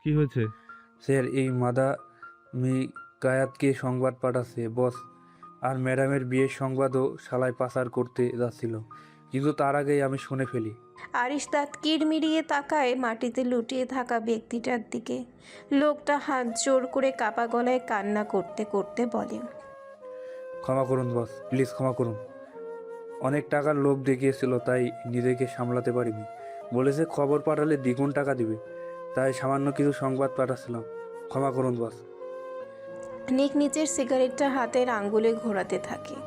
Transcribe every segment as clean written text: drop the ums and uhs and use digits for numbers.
কি হয়েছে? স্যার, এই মাদা মিকায়াতকে সংবাদ পাঠাচ্ছে বস। আর ম্যাডামের বিয়ের সংবাদও শালায় পাচার করতে যাচ্ছিল, কিন্তু তার আগেই আমি শুনে ফেলি। আরিশ দাঁত কিড়মিড়িয়ে তাকায় মাটিতে লুটিয়ে থাকা ব্যক্তিটার দিকে। লোকটা হাত জোর করে কাপা গলায় কান্না করতে করতে বলে, ক্ষমা করুন বস, প্লিজ ক্ষমা করুন। অনেক টাকার লোভ দেখিয়েছিল, তাই নিজেকে সামলাতে পারিনি। বলেছে খবর পাঠালে দ্বিগুণ টাকা দিবে, তাই সামান্য কিছু সংবাদ পাঠাচ্ছিলাম। ক্ষমা করুন বস। নিক নিচের সিগারেটটা হাতের আঙ্গুলে ঘোরাতে থাকে।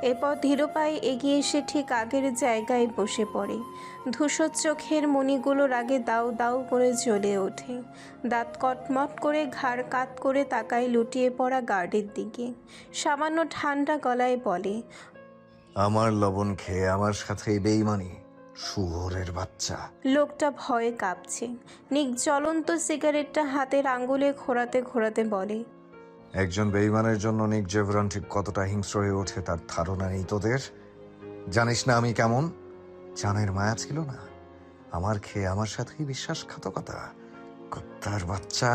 এরপর ধীর পায়ে এগিয়ে এসে ঠিক আগের জায়গায় বসে পড়ে। ধূসর চোখের মণিগুলো রাগে দাউ দাউ করে জ্বলে ওঠে। দাঁত কটমট করে ঘাড় কাত করে তাকায় লুটিয়ে পড়া গার্ডের দিকে। সামান্য ঠান্ডা গলায় বলে, আমার লবণ খেয়ে আমার সাথে বেইমানি, শুয়োরের বাচ্চা। লোকটা ভয়ে কাঁপছে। নিক জ্বলন্ত সিগারেটটা হাতের আঙ্গুলে ঘোরাতে ঘোরাতে বলে, একজন বেইমানের জন্য নিক জেভরন ঠিক কতটা হিংস্র হয়ে ওঠে তার ধারণা নেই তোদের। জানিস না আমি কেমন? জানের মায়া ছিল না আমার, খেয়ে আমার সাথেই বিশ্বাসঘাতকতা। কুত্তার বাচ্চা।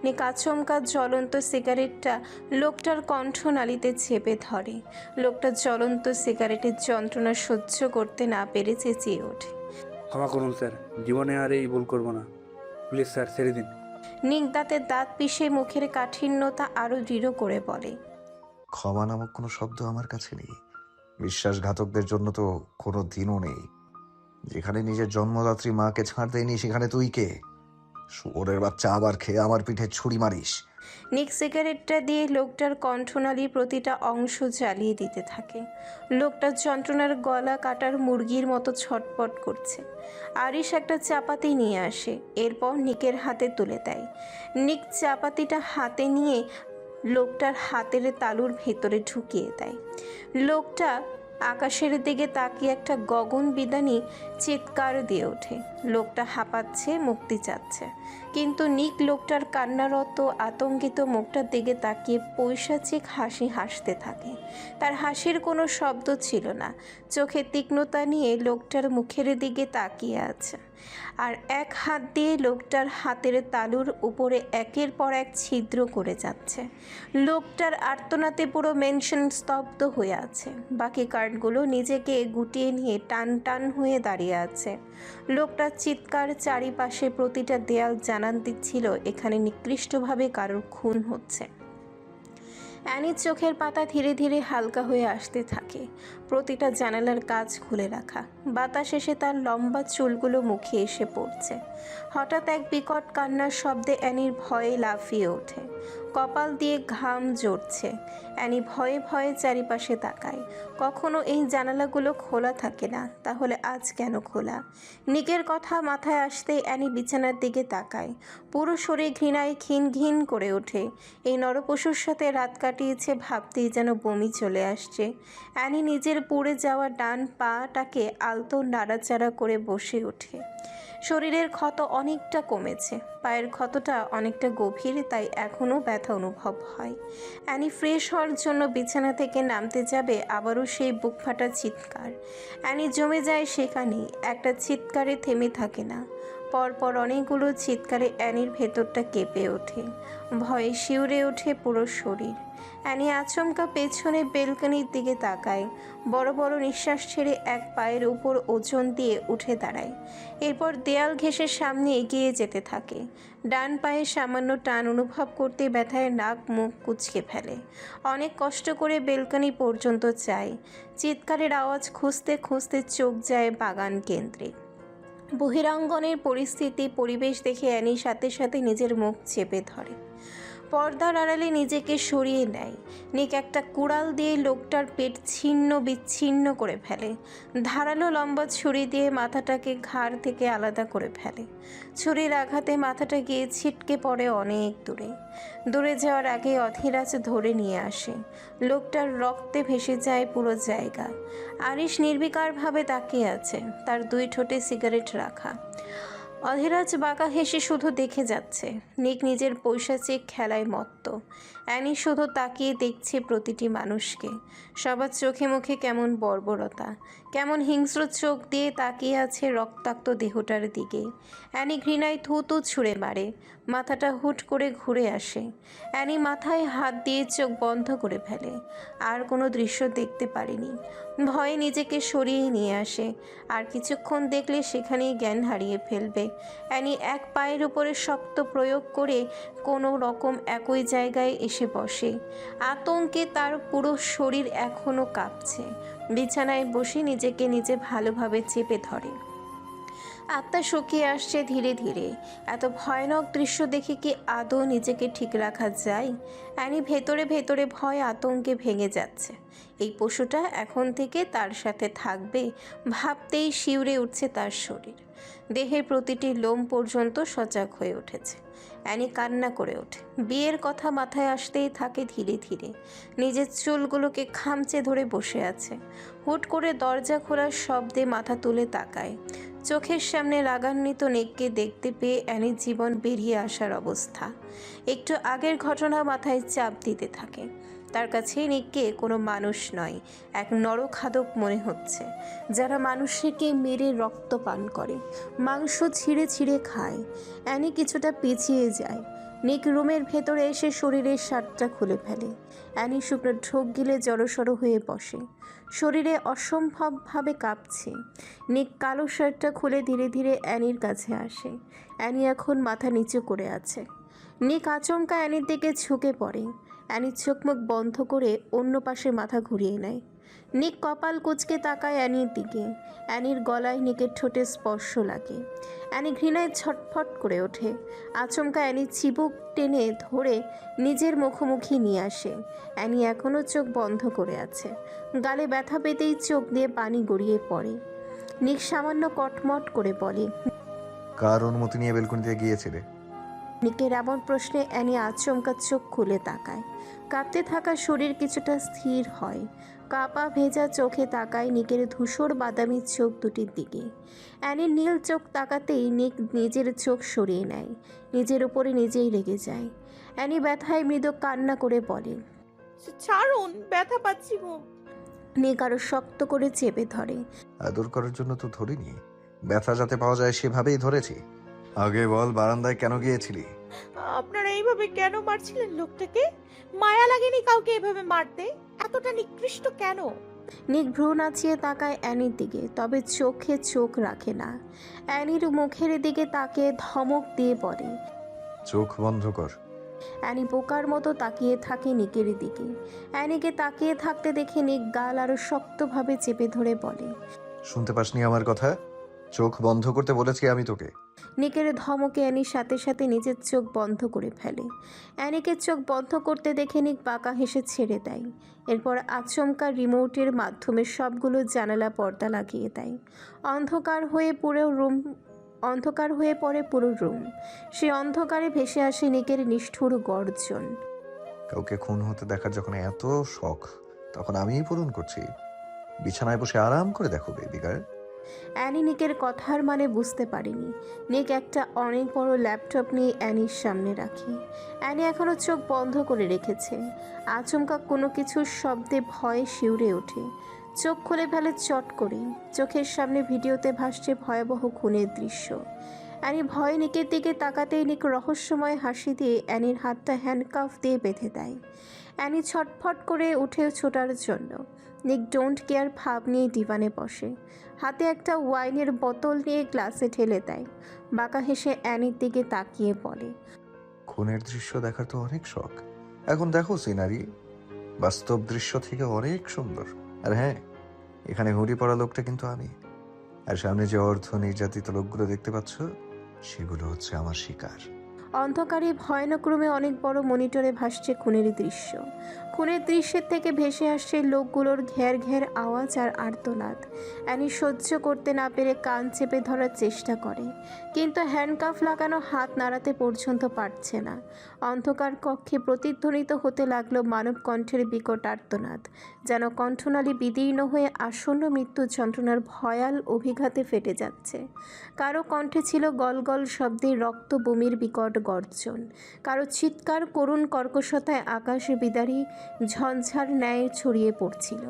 নিক আচমকা জ্বলন্ত সিগারেটটা লোকটার কণ্ঠনালীতে চেপে ধরে। লোকটা জ্বলন্ত সিগারেটের যন্ত্রণা সহ্য করতে না পেরে চেঁচিয়ে ওঠে। ক্ষমা করুন স্যার, জীবনে আর এই ভুল করবো না। প্লিজ স্যার, ছেড়ে দিন। নিক দাঁতের দাঁত পিষে মুখের কাঠিন্যতা আরো দৃঢ় করে বলে, ক্ষমা নামক কোনো শব্দ আমার কাছে নেই। বিশ্বাসঘাতকদের জন্য তো কোনো দিনও নেই। যেখানে নিজের জন্মদাত্রী মাকে ছাড় দেয়নি সেখানে তুই কে? শুয়োরের বাচ্চা, আবার খেয়ে আমার পিঠে ছুরি মারিস। নিক সিগারেটটা দিয়ে লোকটার কণ্ঠনালীর প্রতিটা অংশ জ্বালিয়ে দিতে থাকে। লোকটা যন্ত্রণার গলা কাটার মুরগির মতো ছটপট করছে। আরিশ একটা চাপাতি নিয়ে আসে, এরপর নিকের হাতে তুলে দেয়। নিক চাপাতিটা হাতে নিয়ে লোকটার হাতের তালুর ভেতরে ঢুকিয়ে দেয়। লোকটা আকাশের দিকে তাকিয়ে একটা গগন বিদানী চিৎকার দিয়ে ওঠে। লোকটা হাঁপাচ্ছে, মুক্তি চাচ্ছে, কিন্তু নিক লোকটার কান্নারত আতঙ্কিত মুখটার দিকে তাকিয়ে পৈশাচিক হাসি হাসতে থাকে। তার হাসির কোনো শব্দ ছিল না, চোখে তীক্ষ্ণতা নিয়ে লোকটার মুখের দিকে তাকিয়ে আছে। আর এক হাত দিয়ে লোকটার হাতের তালুর উপরে একের পর এক ছিদ্র করে যাচ্ছে। লোকটার আর্তনাতে পুরো মেনশন স্তব্ধ হয়ে আছে। বাকি কার্ডগুলো নিজেকে গুটিয়ে নিয়ে টান টান হয়ে দাঁড়িয়ে আছে। লোকটার চিৎকার চারিপাশে প্রতিটা দেয়াল জানান দিচ্ছিল এখানে নিকৃষ্টভাবে কারোর খুন হচ্ছে। অ্যানির চোখের পাতা ধীরে ধীরে হালকা হয়ে আসতে থাকে। প্রতিটা জানালার কাচ খুলে রাখা, বাতাস এসে তার লম্বা চুলগুলো মুখে এসে পড়ছে। হঠাৎ এক বিকট কান্নার শব্দে অ্যানির ভয়ে লাফিয়ে ওঠে। কপাল দিয়ে ঘাম জড়ছে। অ্যানি ভয়ে ভয়ে চারিপাশে তাকায়। কখনো এই জানালাগুলো খোলা থাকে না, তাহলে আজ কেন খোলা? নিকের কথা মাথায় আসতেই অ্যানি বিছানার দিকে তাকায়। পুরো শরীর ঘৃণায় ঘিন ঘিন করে ওঠে। এই নরপশুর সাথে রাত কাটিয়েছে ভাবতেই যেন বমি চলে আসছে। অ্যানি নিজের পুড়ে যাওয়া ডান পাটাকে আলতো নাড়াচাড়া করে বসে ওঠে। শরীরের ক্ষত অনেকটা কমেছে, পায়ের ক্ষতটা অনেকটা গভীর, তাই এখনও ব্যথা অনুভব হয়। অ্যানি ফ্রেশ হওয়ার জন্য বিছানা থেকে নামতে যাবে, আবারও সেই বুক ফাটা চিৎকার। অ্যানি জমে যায় সেখানেই, একটা চিৎকারে থেমে থাকে না। পরপর অনেকগুলো চিৎকারে অ্যানির ভেতরটা কেঁপে ওঠে। ভয়ে শিউরে ওঠে পুরো শরীর। অ্যানি আচমকা পেছনে বেলকনির দিকে তাকায়। বড় বড় নিঃশ্বাস ছেড়ে এক পায়ের উপর ওজন দিয়ে উঠে দাঁড়ায়। এরপর দেয়াল ঘেঁষে সামনে এগিয়ে যেতে থাকে। ডান পায়ে সামান্য টান অনুভব করতে ব্যথায় নাক মুখ কুঁচকে ফেলে। অনেক কষ্ট করে বেলকনি পর্যন্ত যায়। চিৎকারের আওয়াজ খুঁজতে খুঁজতে চোখ যায় বাগান কেন্দ্রে। বহিরাঙ্গনের পরিবেশ দেখে অ্যানি সাথে সাথে নিজের মুখ চেপে ধরে। পর্দার আড়ালে নিজেকে সরিয়ে নেয়। নিক একটা কুড়াল দিয়ে লোকটার পেট ছিন্ন বিচ্ছিন্ন করে ফেলে। ধারালো লম্বা ছুরি দিয়ে মাথাটাকে ঘাড় থেকে আলাদা করে ফেলে। ছুরির আঘাতে মাথাটা গিয়ে ছিটকে পড়ে অনেক দূরে। দূরে যাওয়ার আগে অধীরাজ ধরে নিয়ে আসে। লোকটার রক্তে ভেসে যায় পুরো জায়গা। আরিশ নির্বিকারভাবে তাকিয়ে আছে, তার দুই ঠোঁটে সিগারেট রাখা। অধীরাজ বাঁকা হেসে শুধু দেখে যাচ্ছে। নিক নিজের পৈশাচিক খেলায় মত্ত। অ্যানি শুধু তাকিয়ে দেখছে প্রতিটি মানুষকে। সবার চোখে মুখে কেমন বর্বরতা, কেমন হিংস্র চোখ দিয়ে তাকিয়ে আছে রক্তাক্ত দেহটার দিকে। অ্যানি ঘৃণায় থুতু ছুঁড়ে মারে, মাথাটা হুট করে ঘুরে আসে। অ্যানি মাথায় হাত দিয়ে চোখ বন্ধ করে ফেলে। আর কোনো দৃশ্য দেখতে পারেনি। ভয়ে নিজেকে সরিয়ে নিয়ে আসে। আর কিছুক্ষণ দেখলে সেখানেই জ্ঞান হারিয়ে ফেলবে। অ্যানি এক পায়ের উপরে শক্ত প্রয়োগ করে কোনো রকম একই জায়গায় এসে বসে। আতঙ্কে তার পুরো শরীর এখনও কাঁপছে। বিছানায় বসে নিজেকে নিজে ভালোভাবে চেপে ধরে। আত্মা শুকিয়ে আসছে ধীরে ধীরে। এত ভয়ানক দৃশ্য দেখে কি আদৌ নিজেকে ঠিক রাখা যায়? অ্যানি ভেতরে ভেতরে ভয় আতঙ্কে ভেঙে যাচ্ছে। এই পশুটা এখন থেকে তার সাথে থাকবে ভাবতেই শিউরে উঠছে তার শরীর। দেহের প্রতিটি লোম পর্যন্ত সজাগ হয়ে উঠেছে। অ্যানি কান্না করে ওঠে। বিয়ের কথা মাথায় আসতেই থাকে ধীরে ধীরে। নিজের চুলগুলোকে খামচে ধরে বসে আছে। হুট করে দরজা খোলার শব্দে মাথা তুলে তাকায়। চোখের সামনে রাগান্বিত নিককে দেখতে পেয়ে অ্যানির জীবন বেরিয়ে আসার অবস্থা। একটু আগের ঘটনা মাথায় চাপ দিতে থাকে। তার কাছে নিককে কোনো মানুষ নয়, এক নরখাদক মনে হচ্ছে, যারা মানুষকে মেরে রক্ত পান করে, মাংস ছিঁড়ে ছিঁড়ে খায়। অ্যানি কিছুটা পিছিয়ে যায়। নিক রুমের ভেতরে এসে শরীরের শার্টটা খুলে ফেলে। অ্যানি শুকনো ঢোক গিলে জড়সড় হয়ে বসে। শরীরে অসম্ভবভাবে কাঁপছে। নিক কালো শার্টটা খুলে ধীরে ধীরে অ্যানির কাছে আসে। অ্যানি এখন মাথা নিচু করে আছে। নিক আচমকা অ্যানির দিকে ঝুঁকে পড়ে। অ্যানির চোখ মুখ বন্ধ করে অন্য পাশে মাথা ঘুরিয়ে নেয়। নিক কপাল কুঁচকে তাকায় অ্যানির দিকে। অ্যানির গলায় নিকের ঠোঁটে স্পর্শ লাগে। অ্যানি ঘৃণায় ছটফট করে ওঠে। আচমকা অ্যানি চিবুক টেনে ধরে নিজের মুখোমুখি নিয়ে আসে। অ্যানি এখনও চোখ বন্ধ করে আছে। গালে ব্যথা পেতেই চোখ দিয়ে পানি গড়িয়ে পড়ে। নিক সামান্য কটমট করে বলে, কার অনুমতি নিয়ে বেলকনিতে গিয়েছিলে? নিকের এমন প্রশ্নে অ্যানি আচমকা চোখ খুলে তাকায়। কাঁপতে থাকা শরীর কিছুটা স্থির হয়। কাপা ভেজা চোখে তাকায় নিকের ধূসর বাদামি চোখ দুটির দিকে। অ্যানির নীল চোখ তাকাতেই নিক নিজের চোখ সরিয়ে নেয়। নিজের উপরে নিজেই রেগে যায়। অ্যানি ব্যথায় মৃদু কান্না করে বলে, ছাড়ুন, ব্যথা পাচ্ছি গো। নিক আরো শক্ত করে চেপে ধরে। আদর করার জন্য তো ধরিনি, ব্যথা যাতে পাওয়া যায় সেভাবেই ধরেছি। আগে বল, বারান্দায় কেন গিয়েছিলি? আপনারা এইভাবে কেন মারছিলেন লোকটাকে? মায়া লাগেনি কাউকে এভাবে মারতে? এতটা নিকৃষ্ট কেন? নিক ভ্রু নাচিয়ে তাকায় অ্যানির দিকে, তবে চোখে চোখ রাখে না। অ্যানির মুখের দিকে তাকিয়ে ধমক দিয়ে বলে। চোখ বন্ধ কর। অ্যানি বোকার মতো তাকিয়ে থাকে নিকের দিকে। অ্যানিকে তাকিয়ে থাকতে দেখে নিক গাল আরো শক্তভাবে চেপে ধরে বলে, শুনতে পাসনি আমার কথা? চোখ বন্ধ করতে বলেছি আমি তোকে। নিকের ধমকে অ্যানির সাথে সাথে নিজের চোখ বন্ধ করে ফেলে। অ্যানিকে চোখ বন্ধ করতে দেখে নিক বাঁকা হেসে ছেড়ে দেয়। এরপর আচমকা রিমোটের মাধ্যমে সবগুলো জানালা পর্দা লাগিয়ে দেয়। অন্ধকার হয়ে পড়ে পুরো রুম। সে অন্ধকারে ভেসে আসে নিকের নিষ্ঠুর গর্জন। কাউকে খুন হতে দেখার যখন এত শখ, তখন আমিই পূরণ করছি। বিছানায় বসে আরাম করে দেখো বেবি গার্ল। অ্যানি নিকের কথার মানে বুঝতে পারেনি। নিক একটা অনেক বড় ল্যাপটপ নিয়ে অ্যানির সামনে রাখে। অ্যানি এখনও চোখ বন্ধ করে রেখেছে। আচমকা কোনো কিছুর শব্দে ভয়ে শিউরে ওঠে। চোখ খুলে ফেলে চট করে। চোখের সামনে ভিডিওতে ভাসছে ভয়াবহ খুনের দৃশ্য। অ্যানি ভয়ে নিকের দিকে তাকাতেই নিক রহস্যময় হাসি দিয়ে অ্যানির হাতটা হ্যান্ডকাফ দিয়ে বেঁধে দেয়। অ্যানি ছটফট করে উঠে ছোটার জন্য। নিক ডোন্ট কেয়ার ভাব নিয়ে ডিভানে বসে। হাতে একটা ওয়াইনের বোতল নিয়ে গ্লাসে ঢেলে দেয়। বাঁকা হেসে অ্যানির দিকে তাকিয়ে বলে, খুনের দৃশ্য দেখার তো অনেক শখ। এখন দেখো সিনারি, বাস্তব দৃশ্য থেকে অনেক সুন্দর। আর হ্যাঁ, এখানে হুডি পরা লোকটা কিন্তু আমি। আর সামনে যে অর্ধ নির্যাতিত লোকগুলো দেখতে পাচ্ছ, সেগুলো হচ্ছে আমার শিকার। অন্ধকারে ভয়ানক রুমে অনেক বড় মনিটরে ভাসছে খুনের দৃশ্য। খুনের দৃশ্যের থেকে ভেসে আসছে লোকগুলোর ঘ্যার ঘ্যার আওয়াজ আর আর্তনাদ। অ্যানি সহ্য করতে না পেরে কান চেপে ধরার চেষ্টা করে, কিন্তু হ্যান্ডকাফ লাগানো হাত নাড়াতে পর্যন্ত পারছে না। অন্ধকার কক্ষে প্রতিধ্বনিত হতে লাগলো মানব কণ্ঠের বিকট আর্তনাদ, যেন কণ্ঠনালী বিদীর্ণ হয়ে আসন্ন মৃত্যু যন্ত্রণার ভয়াল অভিঘাতে ফেটে যাচ্ছে। কারো কণ্ঠে ছিল গলগল শব্দে রক্ত বমির বিকট গর্জন, কারো চিৎকার করুণ কর্কশতায় আকাশে বিদারী ঝঞ্ঝার ন্যায় ছড়িয়ে পড়ছিল।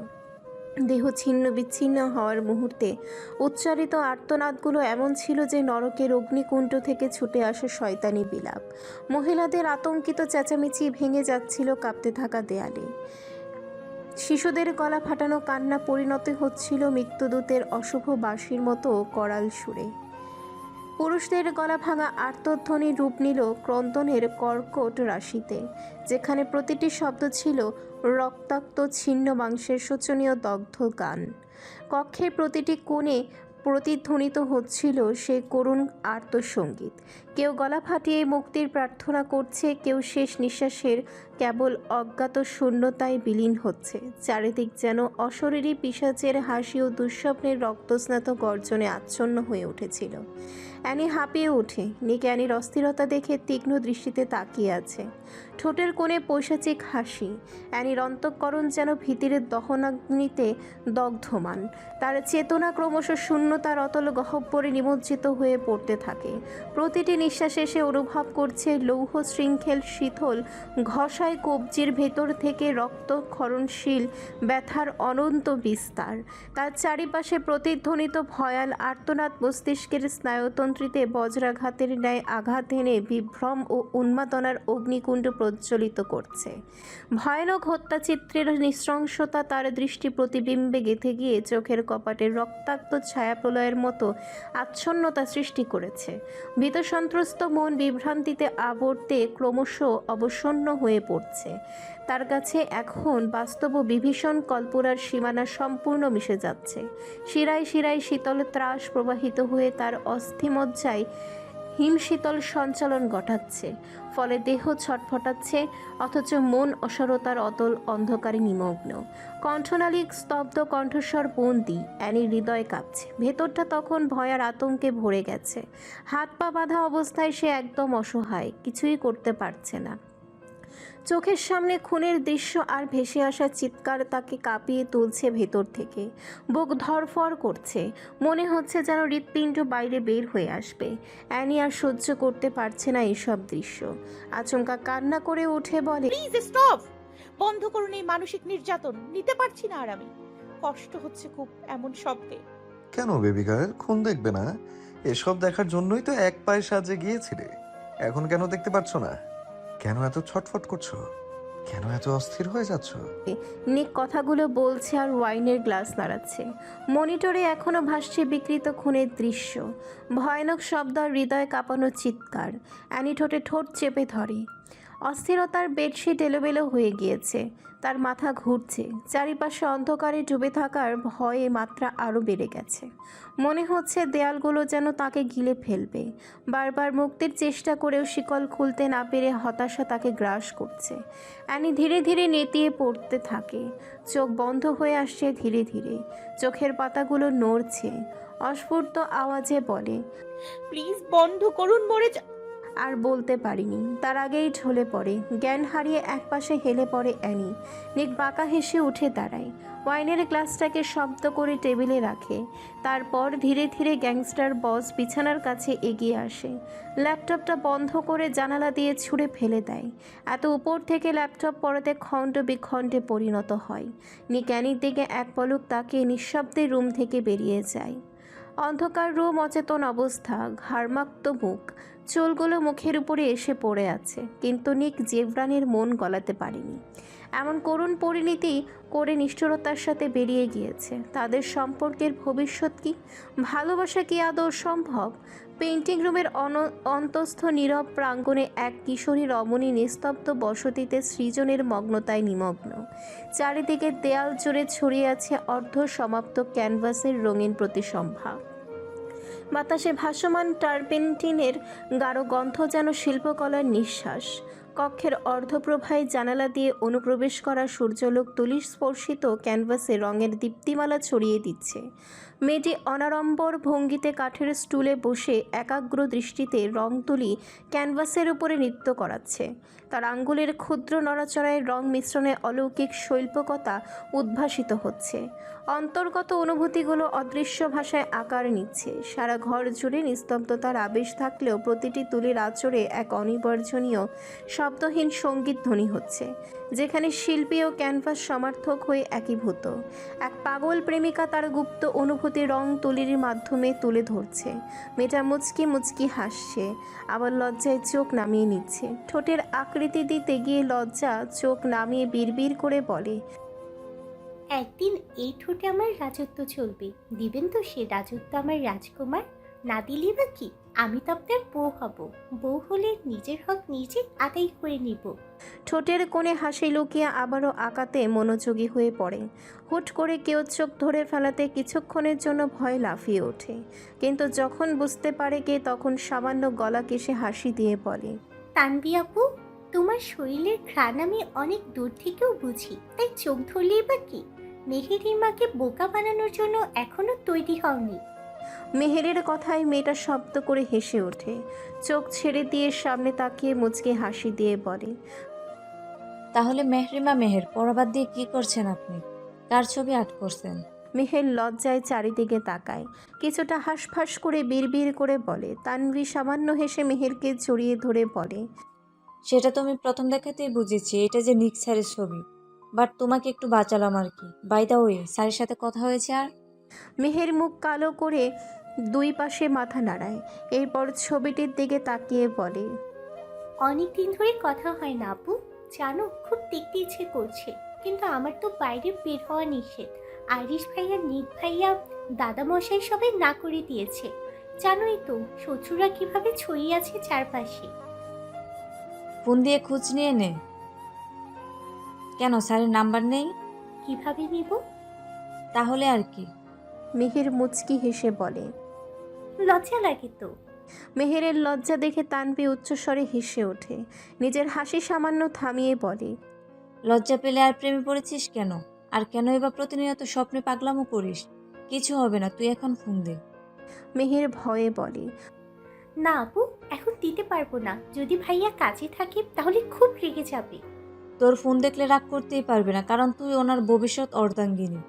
দেহ ছিন্ন বিচ্ছিন্ন হওয়ার মুহূর্তে উচ্চারিত আর্তনাদগুলো এমন ছিল যে নরকের অগ্নিকুণ্ড থেকে ছুটে আসে শয়তানি বিলাপ। মহিলাদের আতঙ্কিত চেঁচামেচি ভেঙে যাচ্ছিল কাঁপতে থাকা দেয়ালে। শিশুদের গলা ফাটানো কান্না পরিণত হচ্ছিল মৃত্যুদূতের অশুভ বাঁশির মতো করাল সুরে। পুরুষদের গলা ভাঙা আর্তধ্বনি রূপ নিল ক্রন্দনের কর্কট রাশিতে, যেখানে প্রতিটি শব্দ ছিল রক্তাক্ত ছিন্ন মাংসের শোচনীয় দগ্ধ গান। কক্ষের প্রতিটি কোণে প্রতিধ্বনিত হচ্ছিল সেই করুণ আর্তসঙ্গীত। কেউ গলা ফাটিয়ে মুক্তির প্রার্থনা করছে, কেউ শেষ নিঃশ্বাসের কেবল অজ্ঞাত শূন্যতায় বিলীন হচ্ছে। চারিদিক যেন অশরীরী পিশাচের হাসি ও দুঃস্বপ্নের রক্তস্নাত গর্জনে আচ্ছন্ন হয়ে উঠেছিল। অ্যানি হাঁপিয়ে ওঠে। নিক অ্যানির অস্থিরতা দেখে তীক্ষ্ণ দৃষ্টিতে তাকিয়ে আছে। ঠোঁটের কোণে পৈশাচিক হাসি। অ্যানির অন্তঃকরণ যেন ভীতির দহনাগ্নিতে দগ্ধমান। তার চেতনা ক্রমশ শূন্যতার অতল গহ্বরে নিমজ্জিত হয়ে পড়তে থাকে। প্রতিটি নিঃশ্বাসে সে অনুভব করছে লৌহ শৃঙ্খল শীতল ঘষায় কবজির ভেতর থেকে রক্ত ক্ষরণশীল ব্যথার অনন্ত বিস্তার। তার চারিপাশে প্রতিধ্বনিত ভয়াল আর্তনাদ মস্তিষ্কের স্নায়ুতন্ত্রীতে বজ্রাঘাতের ন্যায় আঘাত এনে বিভ্রম ও উন্মাদনার অগ্নিকুণ্ড প্রজ্বলিত করছে। ভয়ানক হত্যাচিত্রের নৃশংসতা তার দৃষ্টি প্রতিবিম্বে গেঁথে গিয়ে চোখের কপাটের রক্তাক্ত ছায়াপ্রলয়ের মতো আচ্ছন্নতা সৃষ্টি করেছে। ভীতসন্ত্রস্ত মন বিভ্রান্তিতে আবর্তে ক্রমশ অবসন্ন হয়ে পড়ছে। তার কাছে এখন বাস্তব ও বিভীষণ কল্পনার সীমানা সম্পূর্ণ মিশে যাচ্ছে। শিরায় শিরায় শীতল ত্রাস প্রবাহিত হয়ে তার অস্থিমজ্জায় হিমশীতল সঞ্চালন ঘটাচ্ছে। ফলে দেহ ছটফটাচ্ছে, অথচ মন অসারতার অতল অন্ধকারে নিমগ্ন। কণ্ঠনালী স্তব্ধ, কণ্ঠস্বর বন্দি। অ্যানির হৃদয় কাঁপছে। ভেতরটা তখন ভয়ার আতঙ্কে ভরে গেছে। হাত পা বাঁধা অবস্থায় সে একদম অসহায়, কিছুই করতে পারছে না। চোখের সামনে খুনের দৃশ্য আর ভেসে আসা চিৎকার তাকে কাঁপিয়ে তুলছে ভেতর থেকে। বুক ধরফর করছে, মনে হচ্ছে যেন হৃৎপিণ্ড বাইরে বের হয়ে আসবে। অ্যানি আর সহ্য করতে পারছে না এইসব দৃশ্য। আচমকা কান্না করে উঠে বলে, প্লিজ স্টপ, বন্ধ করুন এই মানসিক নির্যাতন। নিতে পারছি না আর আমি। কষ্ট হচ্ছে খুব এমন শব্দে। কেন বেবি গার্ল, খুন দেখবে না? এসব দেখার জন্যই তো এক পায়ে সাজে গিয়েছিলে। এখন কেন দেখতে পাচ্ছ না? কেন এত ছটফট করছো? কেন এত অস্থির হয়ে যাচ্ছ? নিক কথাগুলো বলছে আর ওয়াইনের গ্লাস নাড়াচ্ছে। মনিটরে এখনো ভাসছে বিকৃত খুনের দৃশ্য, ভয়ানক শব্দ আর হৃদয় কাঁপানো চিৎকার। অ্যানি ঠোঁটে ঠোঁট চেপে ধরে। অস্থিরতার বেডশিট এলোমেলো হয়ে গিয়েছে। তার মাথা ঘুরছে। চারিপাশে অন্ধকারে ডুবে থাকার ভয়ে মাত্রা আরও বেড়ে গেছে। মনে হচ্ছে দেয়ালগুলো যেন তাকে গিলে ফেলবে। বারবার মুক্তির চেষ্টা করেও শিকল খুলতে না পেরে হতাশা তাকে গ্রাস করছে। অ্যানি ধীরে ধীরে নেতিয়ে পড়তে থাকে। চোখ বন্ধ হয়ে আসছে ধীরে ধীরে। চোখের পাতাগুলো নড়ছে। অস্ফুট আওয়াজে বলে, প্লিজ বন্ধ করুন, মরে যা। আর বলতে পারিনি। তার আগেই ঢলে পড়ে। জ্ঞান হারিয়ে একপাশে হেলে পড়ে অ্যানি। নিক বাঁকা হেসে উঠে দাঁড়ায়। ওয়াইনের গ্লাসটাকে শব্দ করে টেবিলে রাখে। তারপর ধীরে ধীরে গ্যাংস্টার বস বিছানার কাছে এগিয়ে আসে। ল্যাপটপটা বন্ধ করে জানালা দিয়ে ছুঁড়ে ফেলে দেয়। এত উপর থেকে ল্যাপটপ পড়াতে খণ্ড বিখণ্ডে পরিণত হয়। নিক অ্যানির দিকে এক পলক তাকিয়ে নিঃশব্দে রুম থেকে বেরিয়ে যায়। অন্ধকার রুম, অচেতন অবস্থা, ঘাড়মাক্ত মুখ, চুলগুলো মুখের উপরে এসে পড়ে আছে। কিন্তু নিক জেভরানের মন গলাতে পারেনি। এমন করুণ পরিণতি করে নিষ্ঠুরতার সাথে বেরিয়ে গিয়েছে। তাদের সম্পর্কের ভবিষ্যৎ কি? ভালোবাসা কি আদৌ সম্ভব? পেইন্টিং রুমের অন্তস্থ নীরব প্রাঙ্গণে এক কিশোরী রমণী নিস্তব্ধ বসতিতে সৃজনের মগ্নতায় নিমগ্ন। চারিদিকে দেয়াল জুড়ে ছড়িয়ে আছে অর্ধ সমাপ্ত ক্যানভাসের রঙিন প্রতিসম্ভা। বাতাসে ভাসমান টারপেন্টিনের গাঢ় গন্ধ যেন শিল্পকলার নিঃশ্বাস। কক্ষের অর্ধপ্রভায় জানালা দিয়ে অনুপ্রবেশ করা সূর্যলোক তুলি স্পর্শিত ক্যানভাসে রঙের দীপ্তিমালা ছড়িয়ে দিচ্ছে। মেয়েটি অনাড়ম্বর ভঙ্গিতে কাঠের স্টুলে বসে একাগ্র দৃষ্টিতে রং তুলি ক্যানভাসের উপরে নৃত্য করাচ্ছে। তার আঙ্গুলের ক্ষুদ্র নড়াচড়ায় রং মিশ্রণে অলৌকিক শৈল্পকতা উদ্ভাসিত হচ্ছে। অন্তর্গত অনুভূতিগুলো অদৃশ্য ভাষায় আকার নিচ্ছে। সারা ঘর জুড়ে নিস্তব্ধতার আবেশ থাকলেও প্রতিটি তুলির আঁচড়ে এক অনিবার্জনীয় শব্দহীন সঙ্গীত ধ্বনি হচ্ছে, যেখানে শিল্পী ও ক্যানভাস সমার্থক হয়ে একীভূত। এক পাগল প্রেমিকা তার গুপ্ত অনুভূতি রং তুলির মাধ্যমে তুলে ধরছে। মেয়েটা মুচকি মুচকি হাসছে, আবার লজ্জায় চোখ নামিয়ে নিচ্ছে। ঠোঁটের আকৃতি দিতে গিয়ে লজ্জা চোখ নামিয়ে বিড়বিড় করে বলে, একদিন এই ঠোঁটে আমার রাজত্ব চলবে। দিবেন তো সে রাজত্ব আমার রাজকুমার? না দিলি বা কি, আমি তো আপনার বউ হব। বউ হলে নিজের হক নিজে আদায় করে নিব। ঠোঁটের কোণে হাসি লুকিয়ে আবারও আঁকাতে মনোযোগী হয়ে পড়ে। হুট করে কেউ চোখ ধরে ফেলাতে কিছুক্ষণের জন্য ভয় লাফিয়ে ওঠে, কিন্তু যখন বুঝতে পারে কে, তখন সামান্য গলা কেশে হাসি দিয়ে বলে, তানভি আপু, তোমার শরীরের ঘ্রাণ আমি অনেক দূর থেকেও বুঝি, তাই চোখ ধরলেই বা কি? মেহেরির মাকে বোকা বানানোর জন্য এখনো তৈরি হওনি। মেহেরের কথায় মেয়েটা শব্দ করে হেসে ওঠে। চোখ ছেড়ে দিয়ে সামনে তাকিয়ে মুচকে হাসি দিয়ে বলে, তাহলে মেহরিমা মেহের পড়াবাদ দিয়ে কি করছেন আপনি? কার ছবি আর্ট করছেন? মেহের লজ্জায় চারিদিকে তাকায়, কিছুটা হাঁসফাঁস করে বিড়বিড় করে বলে। তানভি সামান্য হেসে মেহেরকে জড়িয়ে ধরে বলে, সেটা তো আমি প্রথম দেখাতেই বুঝেছি এটা যে নিক স্যারের ছবি, বাট তোমাকে একটু বাঁচালাম আর কি। বাই দা ওয়ে, স্যারের সাথে কথা হয়েছে? আর মেহের মুখ কালো করে দুই পাশে মাথা নাড়ায়, এরপর ছবিটির দিকে তাকিয়ে বলে, অনেকদিন ধরে কথা হয় না আপু, জানো খুব দেখতে ইচ্ছে করছে, কিন্তু আমার তো বাইরে বের হওয়া নিষেধ। আইরিশ ভাইয়া, নিক ভাইয়া, দাদামশাই সবাই না করে দিয়েছে। জানোই তো শত্রুরা কিভাবে ছড়িয়ে আছে চারপাশে। ফোন দিয়ে খোঁজ নিয়ে নে। কেন, স্যারের নাম্বার নেই? কিভাবে নিব? তাহলে আর কি। মেহের মুচকি হেসে বলে। লজ্জা লাগে তো। মেহেরের লজ্জা দেখে তানভি উচ্চস্বরে হেসে ওঠে, নিজের হাসি সামান্য থামিয়ে বলে, লজ্জা পেলে আর প্রেমে পড়েছিস কেন? আর কেন এবার প্রতিনিয়ত স্বপ্নে পাগলামো করিস? কিছু হবে না, তুই এখন ফোন দে। মেহের ভয়ে বলে, না আপু, এখন দিতে পারবো না। যদি ভাইয়া কাজে থাকে তাহলে খুব রেগে যাবে। তোর ফোন দেখলে রাগ করতেই পারবে না, কারণ তুই ওনার ভবিষ্যৎ অর্ধাঙ্গিনী।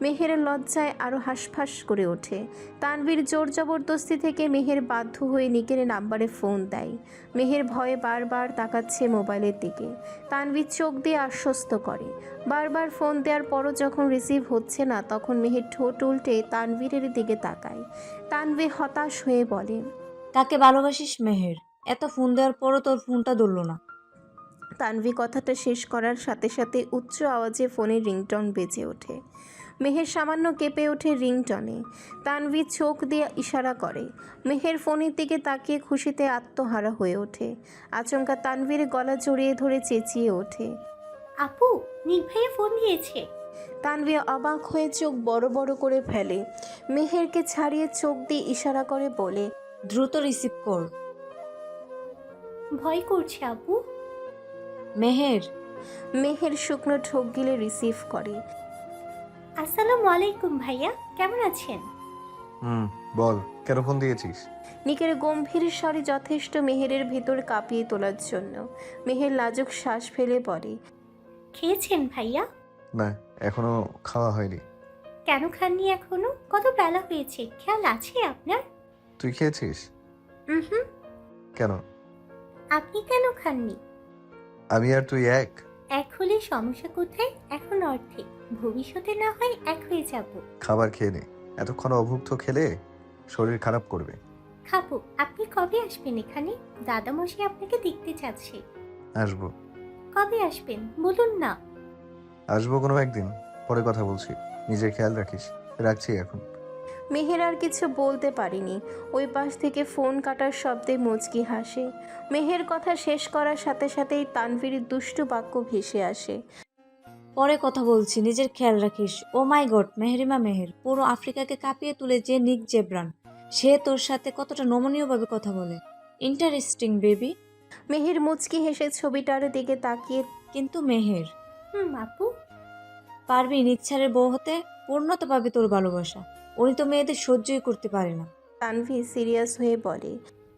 মেহেরের লজ্জায় আরও হাঁসফাঁস করে ওঠে। তানভীর জোর জবরদস্তি থেকে মেহের বাধ্য হয়ে নিকের নাম্বারে ফোন দেয়। মেহের ভয়ে বারবার তাকাচ্ছে মোবাইলের দিকে। তানভীর চোখ দিয়ে আশ্বস্ত করে। বারবার ফোন দেওয়ার পরও যখন রিসিভ হচ্ছে না, তখন মেহের ঠোঁট উল্টে তানভীরের দিকে তাকায়। তানভীর হতাশ হয়ে বলে, তাকে ভালোবাসিস মেহের? এত ফোন দেওয়ার পরও তোর ফোনটা ধরলো না। তানভী কথাটা শেষ করার সাথে সাথে উচ্চ আওয়াজে ফোনের রিংটন বেজে ওঠে। মেহের সামান্য কেঁপে ওঠে রিংটনে। তানভী চোখ দিয়ে ইশারা করে। মেহের ফোনের দিকে তাকিয়ে খুশিতে আত্মহারা হয়ে ওঠে। আচমকা তানভীর গলা জড়িয়ে ধরে চেঁচিয়ে ওঠে, আপু, নিক ভাইয়া ফোন দিয়েছে। তানভী অবাক হয়ে চোখ বড় বড় করে ফেলে। মেহেরকে ছাড়িয়ে চোখ দিয়ে ইশারা করে বলে, দ্রুত রিসিভ কর। ভয় করছে আপু। মেহের। মেহের শুকনো ঠোক গিলে রিসিভ করে। আসসালামু আলাইকুম ভাইয়া, কেমন আছেন? বল, কেন ফোন দিয়েছিস? নিকের গম্ভীর স্বরে যথেষ্ট মেহেরের ভেতর কাঁপিয়ে তোলার জন্য। মেহের লাজুক শ্বাস ফেলে বলে, খেয়েছেন ভাইয়া? না, এখনো খাওয়া হয়নি। কেন খাননি এখনো? কত বেলা হয়েছে, খেয়াল আছে আপনার? তুই খেয়েছিস? হুম। কেন? আপনি কেন খাননি? আমি আর তুই এক? এক হলে সমস্যা কোথায়? এখন অর্ধেক, ভবিষ্যতে না হয় এক হয়ে যাব। খাবার খেয়ে নে, এতক্ষণ অভুক্ত খেলে শরীর খারাপ করবে। খাবো। আপনি কবে আসবেন এখানে? দাদামশাই আপনাকে দেখতে চাচ্ছে। আসবো। কবে আসবেন বলুন না। আসবো কোনো একদিন, পরে কথা বলছি। নিজের খেয়াল রাখিস। রাখছি এখন। মেহের আর কিছু বলতে পারেনি। ওই পাশ থেকে ফোন কাটার শব্দে মুচকি হাসে। মেহের কথা শেষ করার সাথে সাথেই তানভীর দুষ্টু বাক্য ভেসে আসে। পরে কথা বলছি, নিজের খেয়াল রাখিস। ও মাই গড, মেহরিমা মেহের পুরো আফ্রিকাকে কাঁপিয়ে তুলে যে নিক জেব্রান, সে তোর সাথে কতটা নমনীয়ভাবে কথা বলে। Interesting baby. মেহের মুচকি হেসে ছবিটার দিকে তাকিয়ে কিন্তু মেহের, আপু। পারবি নিক স্যারের বউ হতে? পূর্ণতা পাবে তোর ভালোবাসা। উনি তো মেয়েদের সহ্যই করতে পারে না। তানভি সিরিয়াস হয়ে বলে।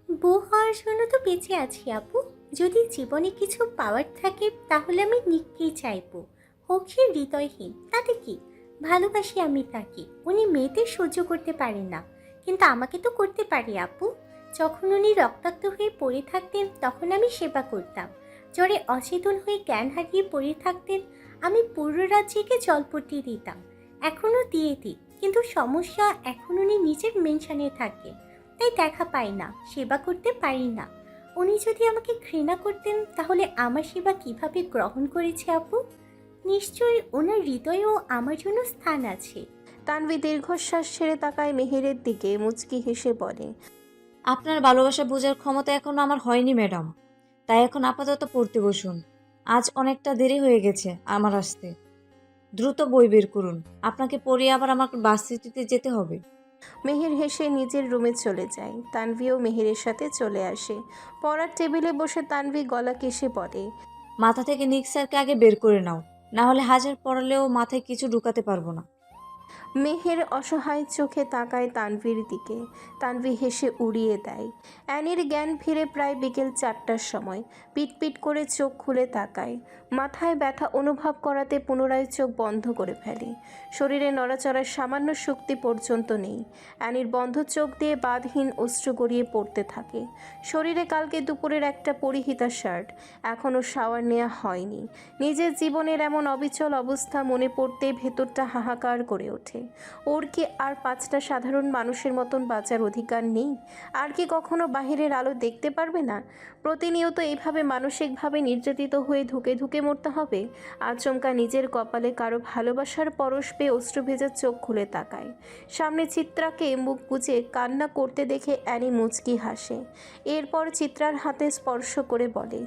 বউ হওয়ার জন্য তো বেঁচে আছি আপু। যদি জীবনে কিছু পাওয়ার থাকে তাহলে আমি নিককেই চাইবো। হোক সে হৃদয়হীন, তাতে কি? ভালোবাসি আমি তাকে। উনি মেয়েদের সহ্য করতে পারেন না, কিন্তু আমাকে তো করতে পারে আপু। যখন উনি রক্তাক্ত হয়ে পড়ে থাকতেন তখন আমি সেবা করতাম। জ্বরে অচেতন হয়ে জ্ঞান হারিয়ে পড়ে থাকতেন, আমি পুরো রাজ্যকে জলপট্টি দিতাম। এখনও দিয়ে দিই, কিন্তু সমস্যা এখন উনি নিজের মেনশনে থাকে, তাই দেখা পাই না, সেবা করতে পারি না। উনি যদি আমাকে ঘৃণা করতেন তাহলে আমার সেবা কিভাবে গ্রহণ করেছে আপু? নিশ্চয়ই ওনার হৃদয়েও আমার জন্য স্থান আছে। তানভি দীর্ঘশ্বাস ছেড়ে তাকায় মেহেরের দিকে, মুচকি হেসে বলে। আপনার ভালোবাসা বোঝার ক্ষমতা এখনো আমার হয়নি ম্যাডাম, তাই এখন আপাতত পড়তে বসুন। আজ অনেকটা দেরি হয়ে গেছে আমার আসতে। দ্রুত বই বের করুন, আপনাকে পড়িয়ে আবার আমার ভার্সিটিতে যেতে হবে। মেহের হেসে নিজের রুমে চলে যায়। তানভিও মেহেরের সাথে চলে আসে। পড়ার টেবিলে বসে তানভি গলা কেশে বলে। মাথা থেকে নিক স্যারকে আগে বের করে নাও, না হলে হাজার পড়ালেও মাথায় কিছু ঢুকাতে পারবো না। মেহের অসহায় চোখে তাকায় তানভির দিকে। তানভি হেসে উড়িয়ে দেয়। অ্যানির জ্ঞান ফিরে প্রায় বিকেল 4টার সময়। পিটপিট করে চোখ খুলে তাকায়। মাথায় ব্যথা অনুভব করাতে পুনরায় চোখ বন্ধ করে ফেলে। শরীরে নড়াচড়ার সামান্য শক্তি পর্যন্ত নেই। অ্যানির বন্ধ চোখ দিয়ে বাঁধহীন অশ্রু গড়িয়ে পড়তে থাকে। শরীরে কালকে দুপুরের একটা পরিহিতা শার্ট, এখনও শাওয়ার নেওয়া হয়নি। নিজের জীবনের এমন অবিচল অবস্থা মনে পড়তে ভেতরটা হাহাকার করে ওঠে। ওর কি আর 5টা সাধারণ মানুষের মতন বাঁচার অধিকার নেই? আর কি কখনো বাহিরের আলো দেখতে পারবে না? প্রতিনিয়ত এইভাবে মানসিকভাবে নির্যাতিত হয়ে ধুকে ধুকে মরতে হবে? আচমকা নিজের কপালে কারো ভালোবাসার পরশ পেয়ে অশ্রুভেজা চোখ খুলে তাকায়। সামনে চিত্রাকে মুখ গুজে কান্না করতে দেখে অ্যানি মুচকি হাসে। এরপর চিত্রার হাতে স্পর্শ করে বলে।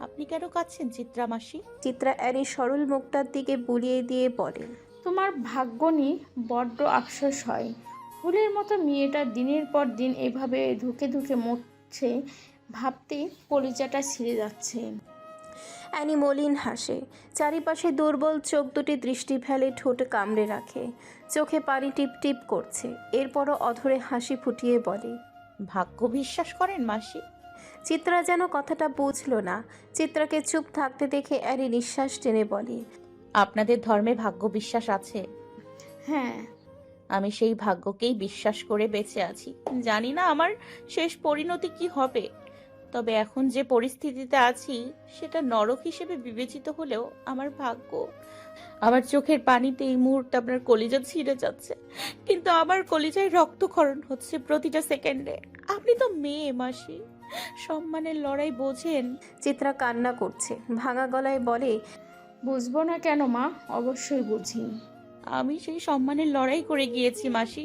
আপনি কেন কাঁদছেন চিত্রা মাসি? চিত্রা অ্যানির সরল মুখটার দিকে বুলিয়ে দিয়ে বলে। তোমার ভাগ্য নিয়ে বড্ড আফসোস হয়। ফুলের মতো মেয়েটা দিনের পর দিন এভাবে ধুকে ধুকে মরছে, ভাবতে কলিজাটা ছিঁড়ে যাচ্ছে। অ্যানি মলিন হাসে। চারিপাশে দুর্বল চোখ দুটি দৃষ্টি ফেলে, ঠোঁট কামড়ে রাখে। চোখে পানি টিপ টিপ করছে। এরপরও অধরে হাসি ফুটিয়ে বলে। ভাগ্য বিশ্বাস করেন মাসি? চিত্রা যেন কথাটা বুঝল না। চিত্রাকে চুপ থাকতে দেখে অ্যানি নিঃশ্বাস টেনে বলে। আপনাদের ধর্মে ভাগ্য বিশ্বাস আছে? হ্যাঁ, আমি সেই ভাগ্যকেই বিশ্বাস করে বেঁচে আছি। জানি না আমার শেষ পরিণতি কি হবে, তবে এখন যে পরিস্থিতিতে আছি সেটা নরক হিসেবে বিবেচিত হলেও আমার ভাগ্য। আমার চোখের পানিতে এই মুহূর্তে আপনার কলিজা ছিঁড়ে যাচ্ছে, কিন্তু আমার কলিজায় রক্তক্ষরণ হচ্ছে প্রতিটা সেকেন্ডে। আপনি তো মেয়ে মাসি, সম্মানের লড়াই বোঝেন? চিত্রা কান্না করছে, ভাঙা গলায় বলে। বুঝবো না কেন মা, অবশ্যই বুঝি। আমি সেই সম্মানের লড়াই করে গিয়েছি মাসি।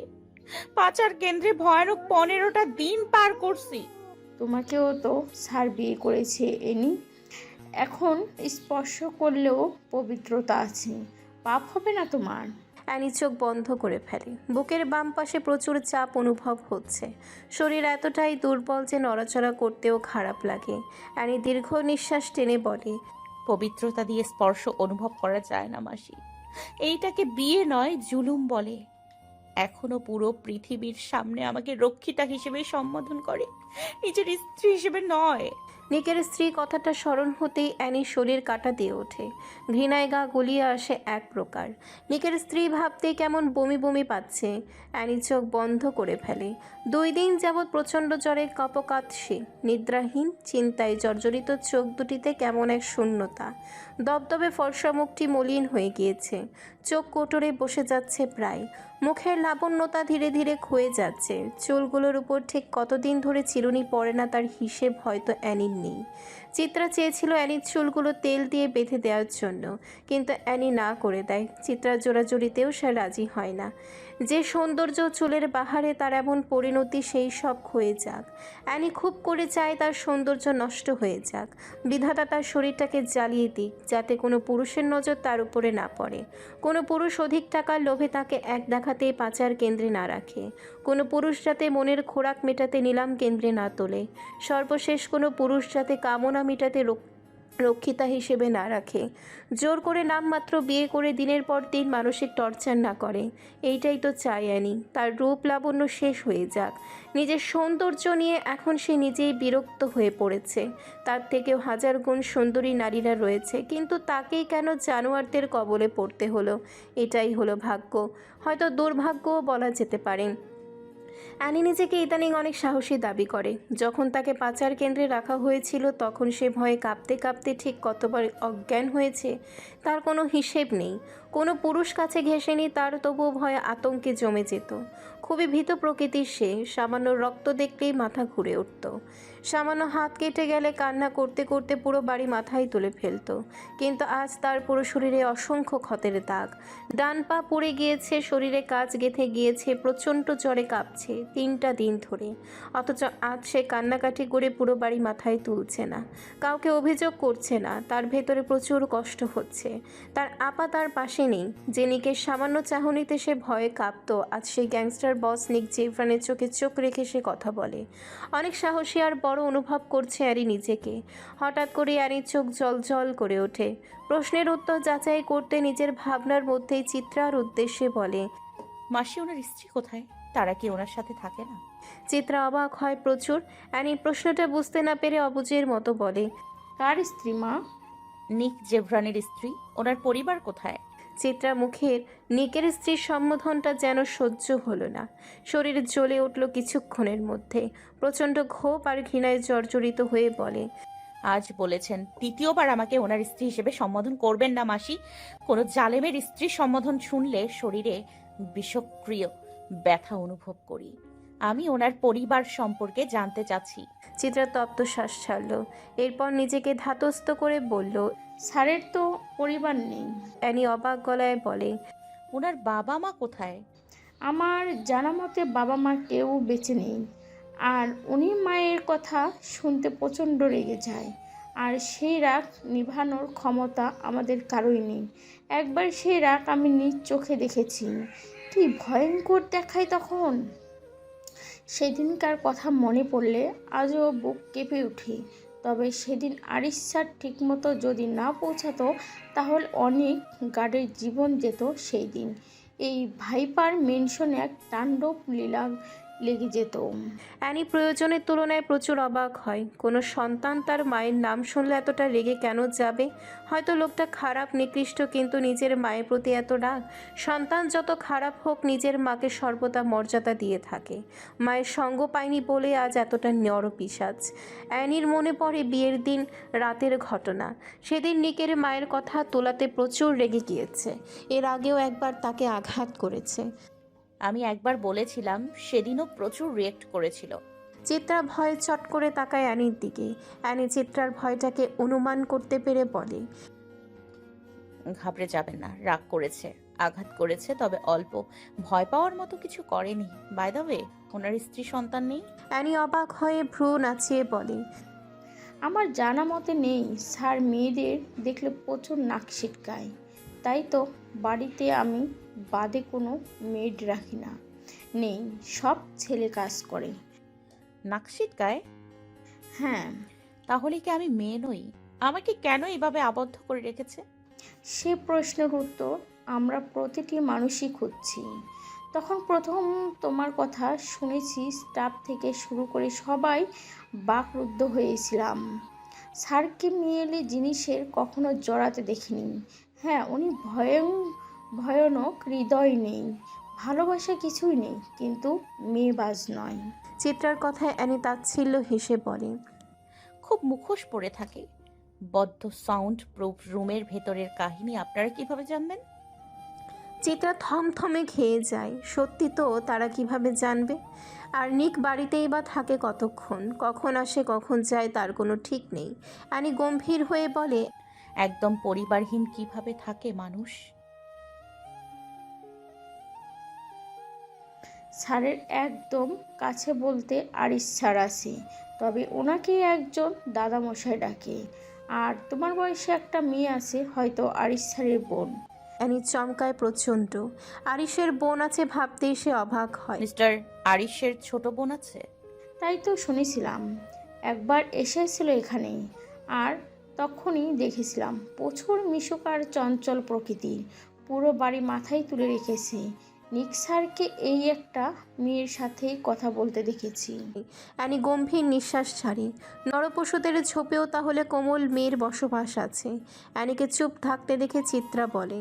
পাচার কেন্দ্রে ভয়ানক 15টা দিন পার করছি। তোমাকেও তো স্যার বিয়ে করেছে এনি, এখন স্পর্শ করলেও পবিত্রতা আছে, পাপ হবে না তোমার। অ্যানি চোখ বন্ধ করে ফেলে। বুকের বাম পাশে প্রচুর চাপ অনুভব হচ্ছে। শরীর এতটাই দুর্বল যে নড়াচড়া করতেও খারাপ লাগে। অ্যানি দীর্ঘ নিঃশ্বাস টেনে বলে। পবিত্রতা দিয়ে স্পর্শ অনুভব করা যায় না মাসি। এইটাকে বিয়ে নয়, জুলুম বলে। এখনো পুরো পৃথিবীর সামনে আমাকে রক্ষিতা হিসেবে সম্বোধন করে, নিজের স্ত্রী হিসেবে নয়। নিকের স্ত্রী কথাটা স্মরণ হতেই অ্যানির শরীর কাটা দিয়ে ওঠে। ঘৃণায় গা গলিয়ে আসে এক প্রকার। নিকের স্ত্রী ভাবতেই কেমন বমি বমি পাচ্ছে। অ্যানি চোখ বন্ধ করে ফেলে। 2 দিন যাবৎ প্রচণ্ড জ্বরে কপকাৎসে, নিদ্রাহীন, চিন্তায় জর্জরিত চোখ দুটিতে কেমন এক শূন্যতা। দবদবে ফর্সা মুখটি মলিন হয়ে গিয়েছে। চোখ কোটরে বসে যাচ্ছে প্রায়। মুখের লাবণ্যতা ধীরে ধীরে ক্ষয়ে যাচ্ছে। চুলগুলোর উপর ঠিক কতদিন ধরে চিরুনি পড়ে না তার হিসেব হয়তো অ্যানির নেই। চিত্রা চেয়েছিল অ্যানির চুলগুলো তেল দিয়ে বেঁধে দেওয়ার জন্য, কিন্তু অ্যানি না করে দেয়। চিত্রার জোড়াজুড়িতেও সে রাজি হয় না। যে সৌন্দর্য চুলের বাহারে তার এমন পরিণতি, সেই সব ক্ষয়ে যাক। অ্যানি খুব করে চায় তার সৌন্দর্য নষ্ট হয়ে যাক। বিধাতা তার শরীরটাকে জ্বালিয়ে দিক, যাতে কোনো পুরুষের নজর তার উপরে না পড়ে। কোনো পুরুষ অধিক টাকার লোভে তাকে এক দেখাতেই পাচার কেন্দ্রে না রাখে। কোনো পুরুষ যাতে মনের খোরাক মেটাতে নিলাম কেন্দ্রে না তোলে। সর্বশেষ কোনো পুরুষ যাতে কামনা মেটাতে রক্ষিতা হিসেবে না রাখে। জোর করে নামমাত্র বিয়ে করে দিনের পর দিন মানসিক টর্চার না করে। এইটাই তো চাই অ্যানি। তার রূপ লাবণ্য শেষ হয়ে যাক। নিজের সৌন্দর্য নিয়ে এখন সে নিজেই বিরক্ত হয়ে পড়েছে। তার থেকেও হাজার গুণ সুন্দরী নারীরা রয়েছে, কিন্তু তাকেই কেন জানোয়ারদের কবলে পড়তে হলো? এটাই হলো ভাগ্য, হয়তো দুর্ভাগ্যও বলা যেতে পারে। অ্যানি নিজেকে ইদানিং অনেক সাহসী দাবি করে। যখন তাকে পাচার কেন্দ্রে রাখা হয়েছিল তখন সে ভয়ে কাঁপতে কাঁপতে ঠিক কতবার অজ্ঞান হয়েছে তার কোনো হিসেব নেই। কোনো পুরুষ কাছে ঘেঁষেনি তার, তবুও ভয়ে আতঙ্কে জমে যেত। খুবই ভীত প্রকৃতির সে। সামান্য রক্ত দেখলেই মাথা ঘুরে উঠত। সামান্য হাত কেটে গেলে কান্না করতে করতে পুরো বাড়ি মাথায় তুলে ফেলত। কিন্তু আজ তার পুরো শরীরে অসংখ্য ক্ষতের দাগ। ডান পা পুড়ে গিয়েছে, শরীরে কাজ গেঁথে গিয়েছে, প্রচণ্ড জ্বরে কাঁপছে 3টা দিন ধরে। অথচ আজ সে কান্নাকাটি করে পুরো বাড়ি মাথায় তুলছে না, কাউকে অভিযোগ করছে না। তার ভেতরে প্রচুর কষ্ট হচ্ছে। তার আপা তার পাশে নেই। যে নিকের সামান্য চাহনিতে সে ভয়ে কাঁপত, আজ সেই গ্যাংস্টার বস নিক জেফরানের চোখে চোখ রেখে সে কথা বলে। অনেক সাহসী আর বড় অনুভব করছে অ্যারি নিজেকে। হঠাৎ করে অ্যারির চোখ জল জল করে ওঠে। প্রশ্নের উত্তর যাচাই করতে নিজের ভাবনার মধ্যেই চিত্রার উদ্দেশ্যে বলে, মাসি, ওনার স্ত্রী কোথায়? তারা কি ওনার সাথে থাকে না? চিত্রা অবাক হয় প্রচুর। অ্যানির প্রশ্নটা বুঝতে না পেরে অবুঝের মতো বলে, কার স্ত্রী মা? নিক জেভরানের স্ত্রী। ওনার পরিবার কোথায়? চিত্রা মুখের নিকের স্ত্রীর সম্বোধনটা যেন সহ্য হলো না। শরীর জ্বলে উঠল কিছুক্ষণের মধ্যে। প্রচণ্ড ক্ষোভ আর ঘৃণায় জর্জরিত হয়ে বলে, আজ বলেছেন দ্বিতীয়বার আমাকে ওনার স্ত্রী হিসেবে সম্বোধন করবেন না মাসি। কোনো জালেমের স্ত্রীর সম্বোধন শুনলে শরীরে বিষক্রিয় ব্যথা অনুভব করি। আমি ওনার পরিবার সম্পর্কে জানতে চাচ্ছি। চিত্রা তপ্ত শ্বাস ছাড়ল। এরপর নিজেকে ধাতস্থ করে বলল, স্যারের তো পরিবার নেই। অ্যানি অবাক গলায় বলে, ওনার বাবা মা কোথায়? আমার জানা মতে বাবা মা কেউ বেঁচে নেই। আর উনি মায়ের কথা শুনতে প্রচণ্ড রেগে যায়। আর সেই রাগ নিভানোর ক্ষমতা আমাদের কারোই নেই। একবার সেই রাগ আমি নিজ চোখে দেখেছি। কি ভয়ঙ্কর দেখায় তখন! সেদিনকার কথা মনে পড়লে আজও বুক কেঁপে ওঠে। তবে সেদিন আরিশ স্যার ঠিকমতো যদি না পৌঁছাতো তাহলে অনেক গার্ডের জীবন যেত সেই দিন। এই ভাইপার মেনশনে এক তাণ্ডব লীলা লেগে যেত। অ্যানি প্রয়োজনের তুলনায় প্রচুর অবাক হয়। কোনো সন্তান তার মায়ের নাম শুনলে এতটা রেগে কেন যাবে? হয়তো লোকটা খারাপ, নিকৃষ্ট, কিন্তু নিজের মায়ের প্রতি এত রাগ। সন্তান যত খারাপ হোক নিজের মাকে সর্বদা মর্যাদা দিয়ে থাকে। মায়ের সঙ্গ পায়নি বলে আজ এতটা নরপিশাচ। অ্যানির মনে পড়ে বিয়ের দিন রাতের ঘটনা। সেদিন নিকের মায়ের কথা তোলাতে প্রচুর রেগে গিয়েছে। এর আগেও একবার তাকে আঘাত করেছে। আমি একবার বলেছিলাম, সেদিনও প্রচুর রিয়েক্ট করেছিল। চিত্রা ভয়ে চট করে তাকায় অ্যানির দিকে। অ্যানি চিত্রার ভয়টাকে অনুমান করতে পেরে বলে, ঘাবড়ে যাবেন না, রাগ করেছে, আঘাত করেছে, তবে অল্প। ভয় পাওয়ার মতো কিছু করেনি। বাই দ্য ওয়ে, ওনার স্ত্রী সন্তান নেই? অ্যানি অবাক হয়ে ভ্রু নাচিয়ে বলে, আমার জানা মতে নেই। স্যার মেয়েদের দেখলে প্রচুর নাক ছিটকায়। তাই তো বাড়িতে আমি বাদে কোনো মেড রাখি না। নেই, সব ছেলে কাজ করে। নাকশিটকায়? হ্যাঁ। তাহলে কি আমি মেয়ে নই? আমাকে কেন এভাবে আবদ্ধ করে রেখেছে? সে প্রশ্নের উত্তর আমরা প্রতিটি মানুষই খুঁজছি। তখন প্রথম তোমার কথা শুনেছি, স্টাফ থেকে শুরু করে সবাই বাকরুদ্ধ হয়েছিলাম। স্যারকে মেয়েলি জিনিসের কখনো জড়াতে দেখিনি। হ্যাঁ, উনি ভয়ানক, হৃদয় নেই, ভালোবাসা কিছুই নেই, কিন্তু মেয়েবাজ নয়। চিত্রার কথায় অ্যানি তাচ্ছিল্য হেসে বলে, খুব মুখোশ পরে থাকে। বদ্ধ সাউন্ড প্রুফ রুমের ভেতরের কাহিনী আপনারা কিভাবে জানবেন? চিত্রা থমথমে খেয়ে যায়। সত্যি তো তারা কিভাবে জানবে? আর নিক বাড়িতেই বা থাকে কতক্ষণ, কখন আসে কখন যায় তার কোনো ঠিক নেই। অ্যানি গম্ভীর হয়ে বলে, একদম পরিবারহীন কিভাবে থাকে মানুষ? স্যারের একদম কাছে বলতে আরিশ স্যার আছে, তবে ওনাকে একজন দাদামশাই ডাকে। আর তোমার বয়সে একটা মেয়ে আছে, হয়তো আরিশ স্যারের বোন। অ্যানি চমকায় প্রচণ্ড। আরিশের বোন আছে ভাবতেই সে অবাক হয়। মিস্টার আরিশের ছোট বোন আছে? তাই তো শুনেছিলাম, একবার এসেছিল এখানে, আর তখনই দেখেছিলাম প্রচুর মিশুক আর চঞ্চল প্রকৃতির, পুরো বাড়ি মাথায় তুলে রেখেছে। নিক স্যারকে এই একটা মেয়ের সাথেই কথা বলতে দেখেছি। অ্যানি গম্ভীর নিঃশ্বাস ছাড়ে। নরপশুদের ঝোপেও তাহলে কোমল মেয়ের বসবাস আছে। অ্যানিকে চুপ থাকতে দেখে চিত্রা বলে,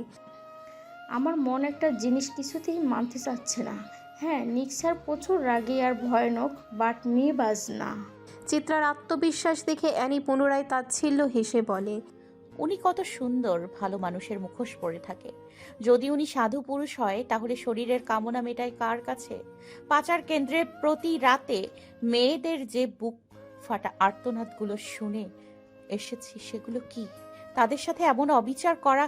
আমার মন একটা জিনিস কিছুতেই মানতে চাচ্ছে না। হ্যাঁ, নিক স্যার প্রচুর রাগী আর ভয়ানক, বাট মেয়েবাজ না। চিত্রার আত্মবিশ্বাস দেখে অ্যানি পুনরায় তাচ্ছিল্য হেসে বলে, উনি কত সুন্দর, ভালো মানুষের মুখোশ পরে থাকে। যদি উনি সাধু পুরুষ হয় তাহলে শরীরের কামনা মেটায় কার কাছে? পাচার কেন্দ্রে প্রতি রাতে মেয়েদের যে বুক ফাটা আর্তনাদগুলো শুনে এসেছি, সেগুলো কি? তাদের সাথে এমন অবিচার করা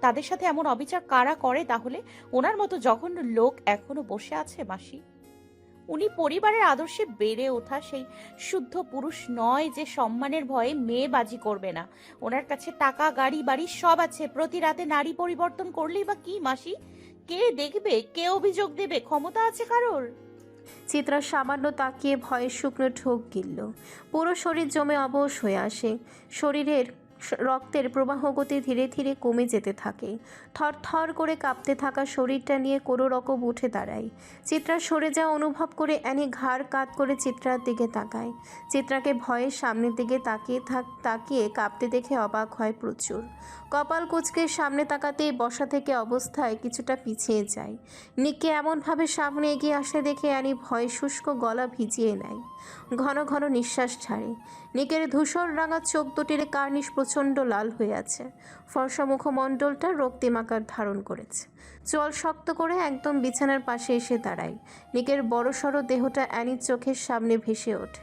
তাদের সাথে এমন অবিচার কারা করে তাহলে? ওনার মতো জঘন্য লোক এখনো বসে আছে মাসি? উনি পরিবারের আদর্শে বেড়ে ওঠা সেই শুদ্ধ পুরুষ নয় যে সম্মানের ভয়ে মেয়েবাজি করবে না। ওনার কাছে টাকা, গাড়ি, বাড়ি সব আছে। প্রতি রাতে নারী পরিবর্তন করলেই বা কি মাসি? কে দেখবে? কে অভিযোগ দেবে? ক্ষমতা আছে কারোর? চিত্রা সামান্য তাকিয়ে ভয়ে শুকনো ঢোক গিলল। পুরো শরীর জমে অবশ হয়ে আসে। শরীরের রক্তের প্রবাহ গতি ধীরে ধীরে কমে যেতে থাকে। থরথর করে কাঁপতে থাকা শরীরটা নিয়ে কোনো রকম উঠে দাঁড়ায়। চিত্রা সরে যাওয়া অনুভব করে অ্যানি ঘাড় কাত করে চিত্রার দিকে তাকায়। চিত্রাকে ভয়ে সামনের দিকে তাকিয়ে কাঁপতে দেখে অবাক হয় প্রচুর। কপাল কুঁচকে সামনে তাকাতেই বসা থেকে অবস্থায় কিছুটা পিছিয়ে যায়। নিককে এমনভাবে সামনে এগিয়ে আসে দেখে অ্যানি ভয়ে শুষ্ক গলা ভিজিয়ে নেয়। ঘন ঘন নিঃশ্বাস ছাড়ে। নিকের ধূসর রাঙা চোখ দুটির কার্নিশ প্রচণ্ড লাল হয়ে আছে। ফর্সা মুখমণ্ডলটা রক্তিম আকার ধারণ করেছে। চোয়াল শক্ত করে একদম বিছানার পাশে এসে দাঁড়ায়। নিকের বড়সড় দেহটা অ্যানির চোখের সামনে ভেসে ওঠে।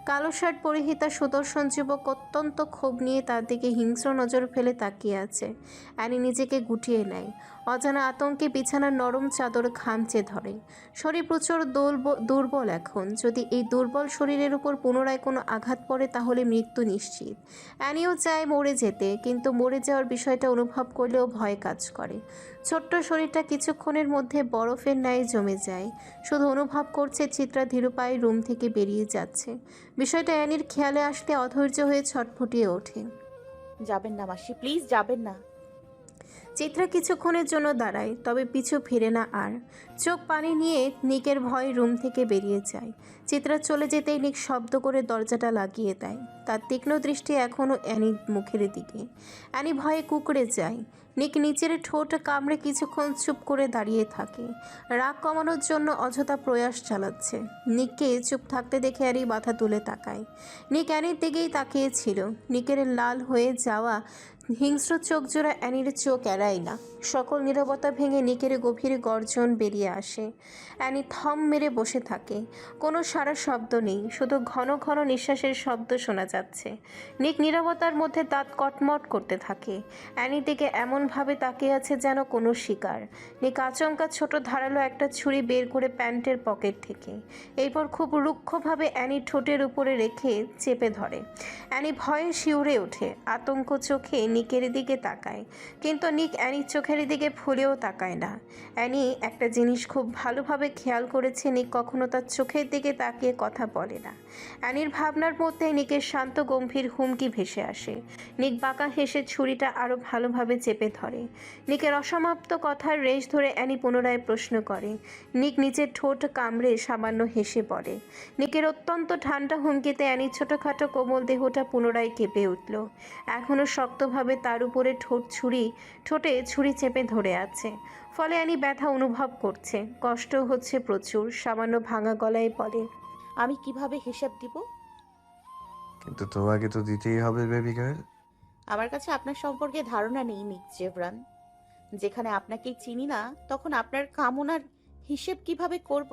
কালো শার্ট পরিহিতা সুদর্শন যুবক অত্যন্ত ক্ষোভ নিয়ে তার দিকে হিংস্র নজর ফেলে তাকিয়ে আছে। অ্যানি নিজেকে গুটিয়ে নেয়। অজানা আতঙ্কে বিছানার নরম চাদর খামচে ধরে। শরীর প্রচুর দুর্বল এখন। যদি এই দুর্বল শরীরের উপর পুনরায় কোনো আঘাত পড়ে তাহলে মৃত্যু নিশ্চিত। অ্যানিও চায় মরে যেতে, কিন্তু মরে যাওয়ার বিষয়টা অনুভব করলেও ভয় কাজ করে। ছোট্ট শরীরটা কিছুক্ষণের মধ্যে বরফের ন্যায় জমে যায়। শুধু অনুভব করছে চিত্রা ধীরপায়ে রুম থেকে বেরিয়ে যাচ্ছে। বিষয়টা অ্যানির খেয়ালে আসতে অধৈর্য হয়ে ছটফটিয়ে ওঠে। যাবেন না মাসি, প্লিজ যাবেন না। চিত্রা কিছুক্ষণের জন্য দাঁড়ায়, তবে পিছু ফিরে না আর। চোখ পানি নিয়ে নিকের ভয় রুম থেকে বেরিয়ে যায়। চিত্রা চলে যেতেই নিক শব্দ করে দরজাটা লাগিয়ে দেয়। তার তীক্ষ্ণ দৃষ্টি এখনও অ্যানির মুখের দিকে। অ্যানি ভয়ে কুঁকড়ে যায়। নিক নিচের ঠোঁট কামড়ে কিছুক্ষণ চুপ করে দাঁড়িয়ে থাকে। রাগ কমানোর জন্য অযথা প্রয়াস চালাচ্ছে। নিককে চুপ থাকতে দেখে অ্যানি মাথা তুলে তাকায়। নিক অ্যানির দিকেই তাকিয়েছিল। নিকের লাল হয়ে যাওয়া হিংস্র চোখ জোড়া অ্যানির চোখ এড়ায় না। সকল নীরবতা ভেঙে নিকের গভীর গর্জন বেরিয়ে আসে। অ্যানি থম মেরে বসে থাকে। কোনো সারা শব্দ নেই, শুধু ঘন ঘন নিঃশ্বাসের শব্দ শোনা যাচ্ছে। নিক নীরবতার মধ্যে দাঁত কটমট করতে থাকে। অ্যানির দিকে এমনভাবে তাকিয়ে আছে যেন কোনো শিকার। নিক আচমকা ছোট ধারালো একটা ছুরি বের করে প্যান্টের পকেট থেকে এরপর খুব রুক্ষভাবে অ্যানির ঠোঁটের উপরে রেখে চেপে ধরে। অ্যানি ভয়ে শিউরে ওঠে। আতঙ্ক চোখে নিকের দিকে তাকায়, কিন্তু নিক অ্যানির চোখের দিকে ফুলেও তাকায় না। অ্যানি একটা জিনিস খুব ভালোভাবে খেয়াল করেছে, নিক কখনো তার চোখের দিকে তাকিয়ে কথা বলে না। অ্যানির ভাবনার মধ্যে নিকের শান্ত গম্ভীর হুমকি ভেসে আসে। নিক বাঁকা হেসে ছুরিটা আরও ভালোভাবে চেপে ধরে। নিকের অসমাপ্ত কথার রেশ ধরে অ্যানি পুনরায় প্রশ্ন করে। নিক নিচের ঠোঁট কামড়ে সামান্য হেসে পড়ে। নিকের অত্যন্ত ঠান্ডা হুমকিতে অ্যানির ছোটোখাটো কোমল দেহটা পুনরায় কেঁপে উঠল। এখনও শক্তভাবে তার উপরে ঠোঁটে ছুরি চেপে ধরে আছে। ফলে অ্যানি ব্যথা অনুভব করছে, কষ্ট হচ্ছে প্রচুর। সামান্য ভাঙা গলায় বলে, আমি কিভাবে হিসাব দিব? কিন্তু তোমাকে তো দিতেই হবে বেবি গার্ল। আমার কাছে আপনার সম্পর্কে ধারণা নেই নিক জেভরান। যেখানে আপনাকেই চিনি না, তখন আপনার কামনার হিসেব কিভাবে করব?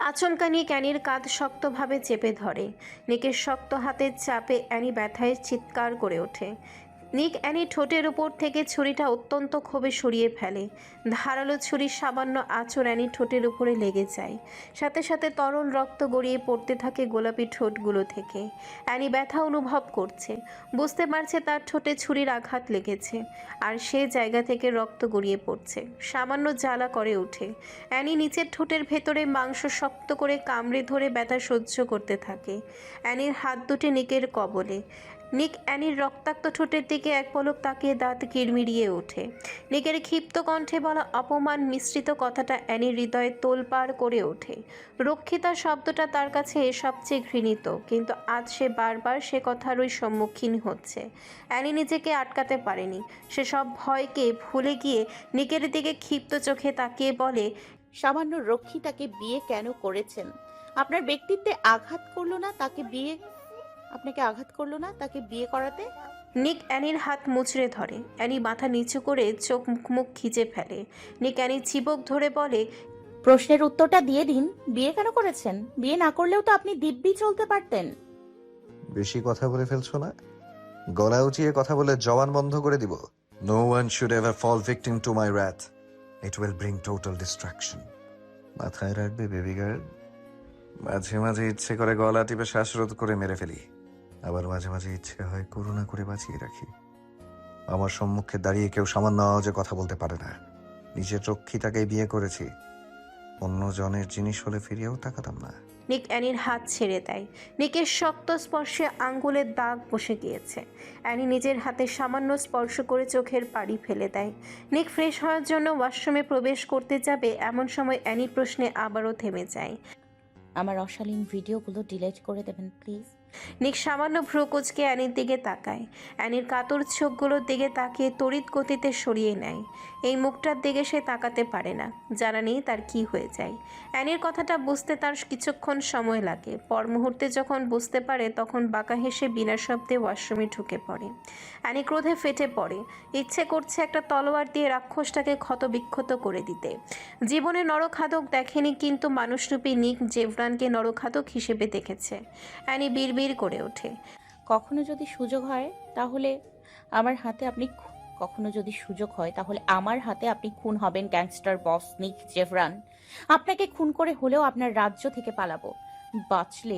আচমকা নিক অ্যানির কাঁধ শক্তভাবে চেপে ধরে। নিকের শক্ত হাতের চাপে অ্যানি ব্যথায় চিৎকার করে ওঠে। নিক অ্যানির ঠোঁটের উপর থেকে ছুরিটা অত্যন্ত ক্ষোভে সরিয়ে ফেলে। ধারালো ছুরির সামান্য আঁচড় অ্যানির ঠোঁটের উপরে লেগে যায়। সাথে সাথে তরল রক্ত গড়িয়ে পড়তে থাকে গোলাপি ঠোঁটগুলো থেকে। অ্যানি ব্যথা অনুভব করছে, বুঝতে পারছে তার ঠোঁটে ছুরির আঘাত লেগেছে, আর সে জায়গা থেকে রক্ত গড়িয়ে পড়ছে। সামান্য জ্বালা করে ওঠে। অ্যানি নিচের ঠোঁটের ভেতরে মাংস শক্ত করে কামড়ে ধরে ব্যথা সহ্য করতে থাকে। অ্যানির হাত দুটি নিকের কবলে। নিক অ্যানির রক্তাক্ত ঠোঁটের দিকে এক পলক তাকিয়ে দাঁত কিড়মিড়িয়ে ওঠে। নিকের ক্ষিপ্ত কণ্ঠে বলা অপমান মিশ্রিত কথাটা অ্যানির হৃদয়ে তোলপাড় করে ওঠে। রক্ষিতা শব্দটা তার কাছে সবচেয়ে ঘৃণিত, কিন্তু আজ সে বারবার সে কথারই সম্মুখীন হচ্ছে। অ্যানি নিজেকে আটকাতে পারেনি। সে সব ভয়কে ভুলে গিয়ে নিকের দিকে ক্ষিপ্ত চোখে তাকিয়ে বলে, সামান্য রক্ষিতাকে বিয়ে কেন করেছেন? আপনার ব্যক্তিত্বে আঘাত করলো না আপনাকে আঘাত করলো না তাকে বিয়ে করাতে? নিক অ্যানির হাত মুচড়ে ধরে। অ্যানি মাথা নিচু করে চোখ মুখ খিচে ফেলে। নিক অ্যানির চিবুক ধরে বলে, প্রশ্নের উত্তরটা দিয়ে দিন। বিয়ে কেন করেছেন? বিয়ে না করলেও তো আপনি দিব্যি চলতে পারতেন। বেশি কথা বলে ফেলছো না? গলা উঁচিয়ে কথা বলে জবান বন্ধ করে দিব। No one should ever fall victim to my wrath. It will bring total destruction. মাথায় রাখবে বেবি গার্ল। মাঝে মাঝে ইচ্ছে করে গলা টিপে শ্বাসরোধ করে মেরে ফেলি, আবার মাঝে মাঝে ইচ্ছে হয় করুণা করে বাঁচিয়ে রাখি। আমার সম্মুখে দাঁড়িয়ে কেউ সামান্য আওয়াজে কথা বলতে পারে না। নিজের রক্ষিতাকেই বিয়ে করেছি, অন্য জনের জিনিস হলে ফিরিয়েও তাকাতাম না। নিক অ্যানির হাত ছেড়ে দেয়। নিকের শক্ত স্পর্শে আঙ্গুলের দাগ বসে গিয়েছে। অ্যানি নিজের হাতে সামান্য স্পর্শ করে চোখের পানি ফেলে দেয়। নিক ফ্রেশ হওয়ার জন্য ওয়াশরুমে প্রবেশ করতে যাবে, এমন সময় অ্যানি প্রশ্নে আবারও থেমে যায়। আমার অশালীন ভিডিওগুলো ডিলিট করে দেবেন প্লিজ। নিক সামান্য ভ্রু কুঁচকে অ্যানির দিকে তাকায়। অ্যানির কাতর চোখগুলোর দিকে তাকিয়ে তড়িৎ গতিতে সরিয়ে নেয়। এই মুখটার দিকে সে তাকাতে পারে না, জানা নেই তার কি হয়ে যায়। অ্যানির কথাটা বুঝতে তার কিছুক্ষণ সময় লাগে। পর মুহূর্তে যখন বুঝতে পারে, তখন বাঁকা হেসে বিনা শব্দে ওয়াশরুমে ঢুকে পড়ে। অ্যানি ক্রোধে ফেটে পড়ে। ইচ্ছে করছে একটা তলোয়ার দিয়ে রাক্ষসটাকে ক্ষতবিক্ষত করে দিতে। জীবনে নরখাদক দেখেনি, কিন্তু মানুষরূপী নিক জেভরানকে নরখাদক হিসেবে দেখেছে। অ্যানি বিড়বিড় করে ওঠে। কখনো যদি সুযোগ হয় তাহলে আমার হাতে আমার হাতে আপনি খুন হবেন, গ্যাংস্টার বস নিক জেভরান। আপনাকে খুন করে হলেও আপনার রাজ্য থেকে পালাবো। বাঁচলে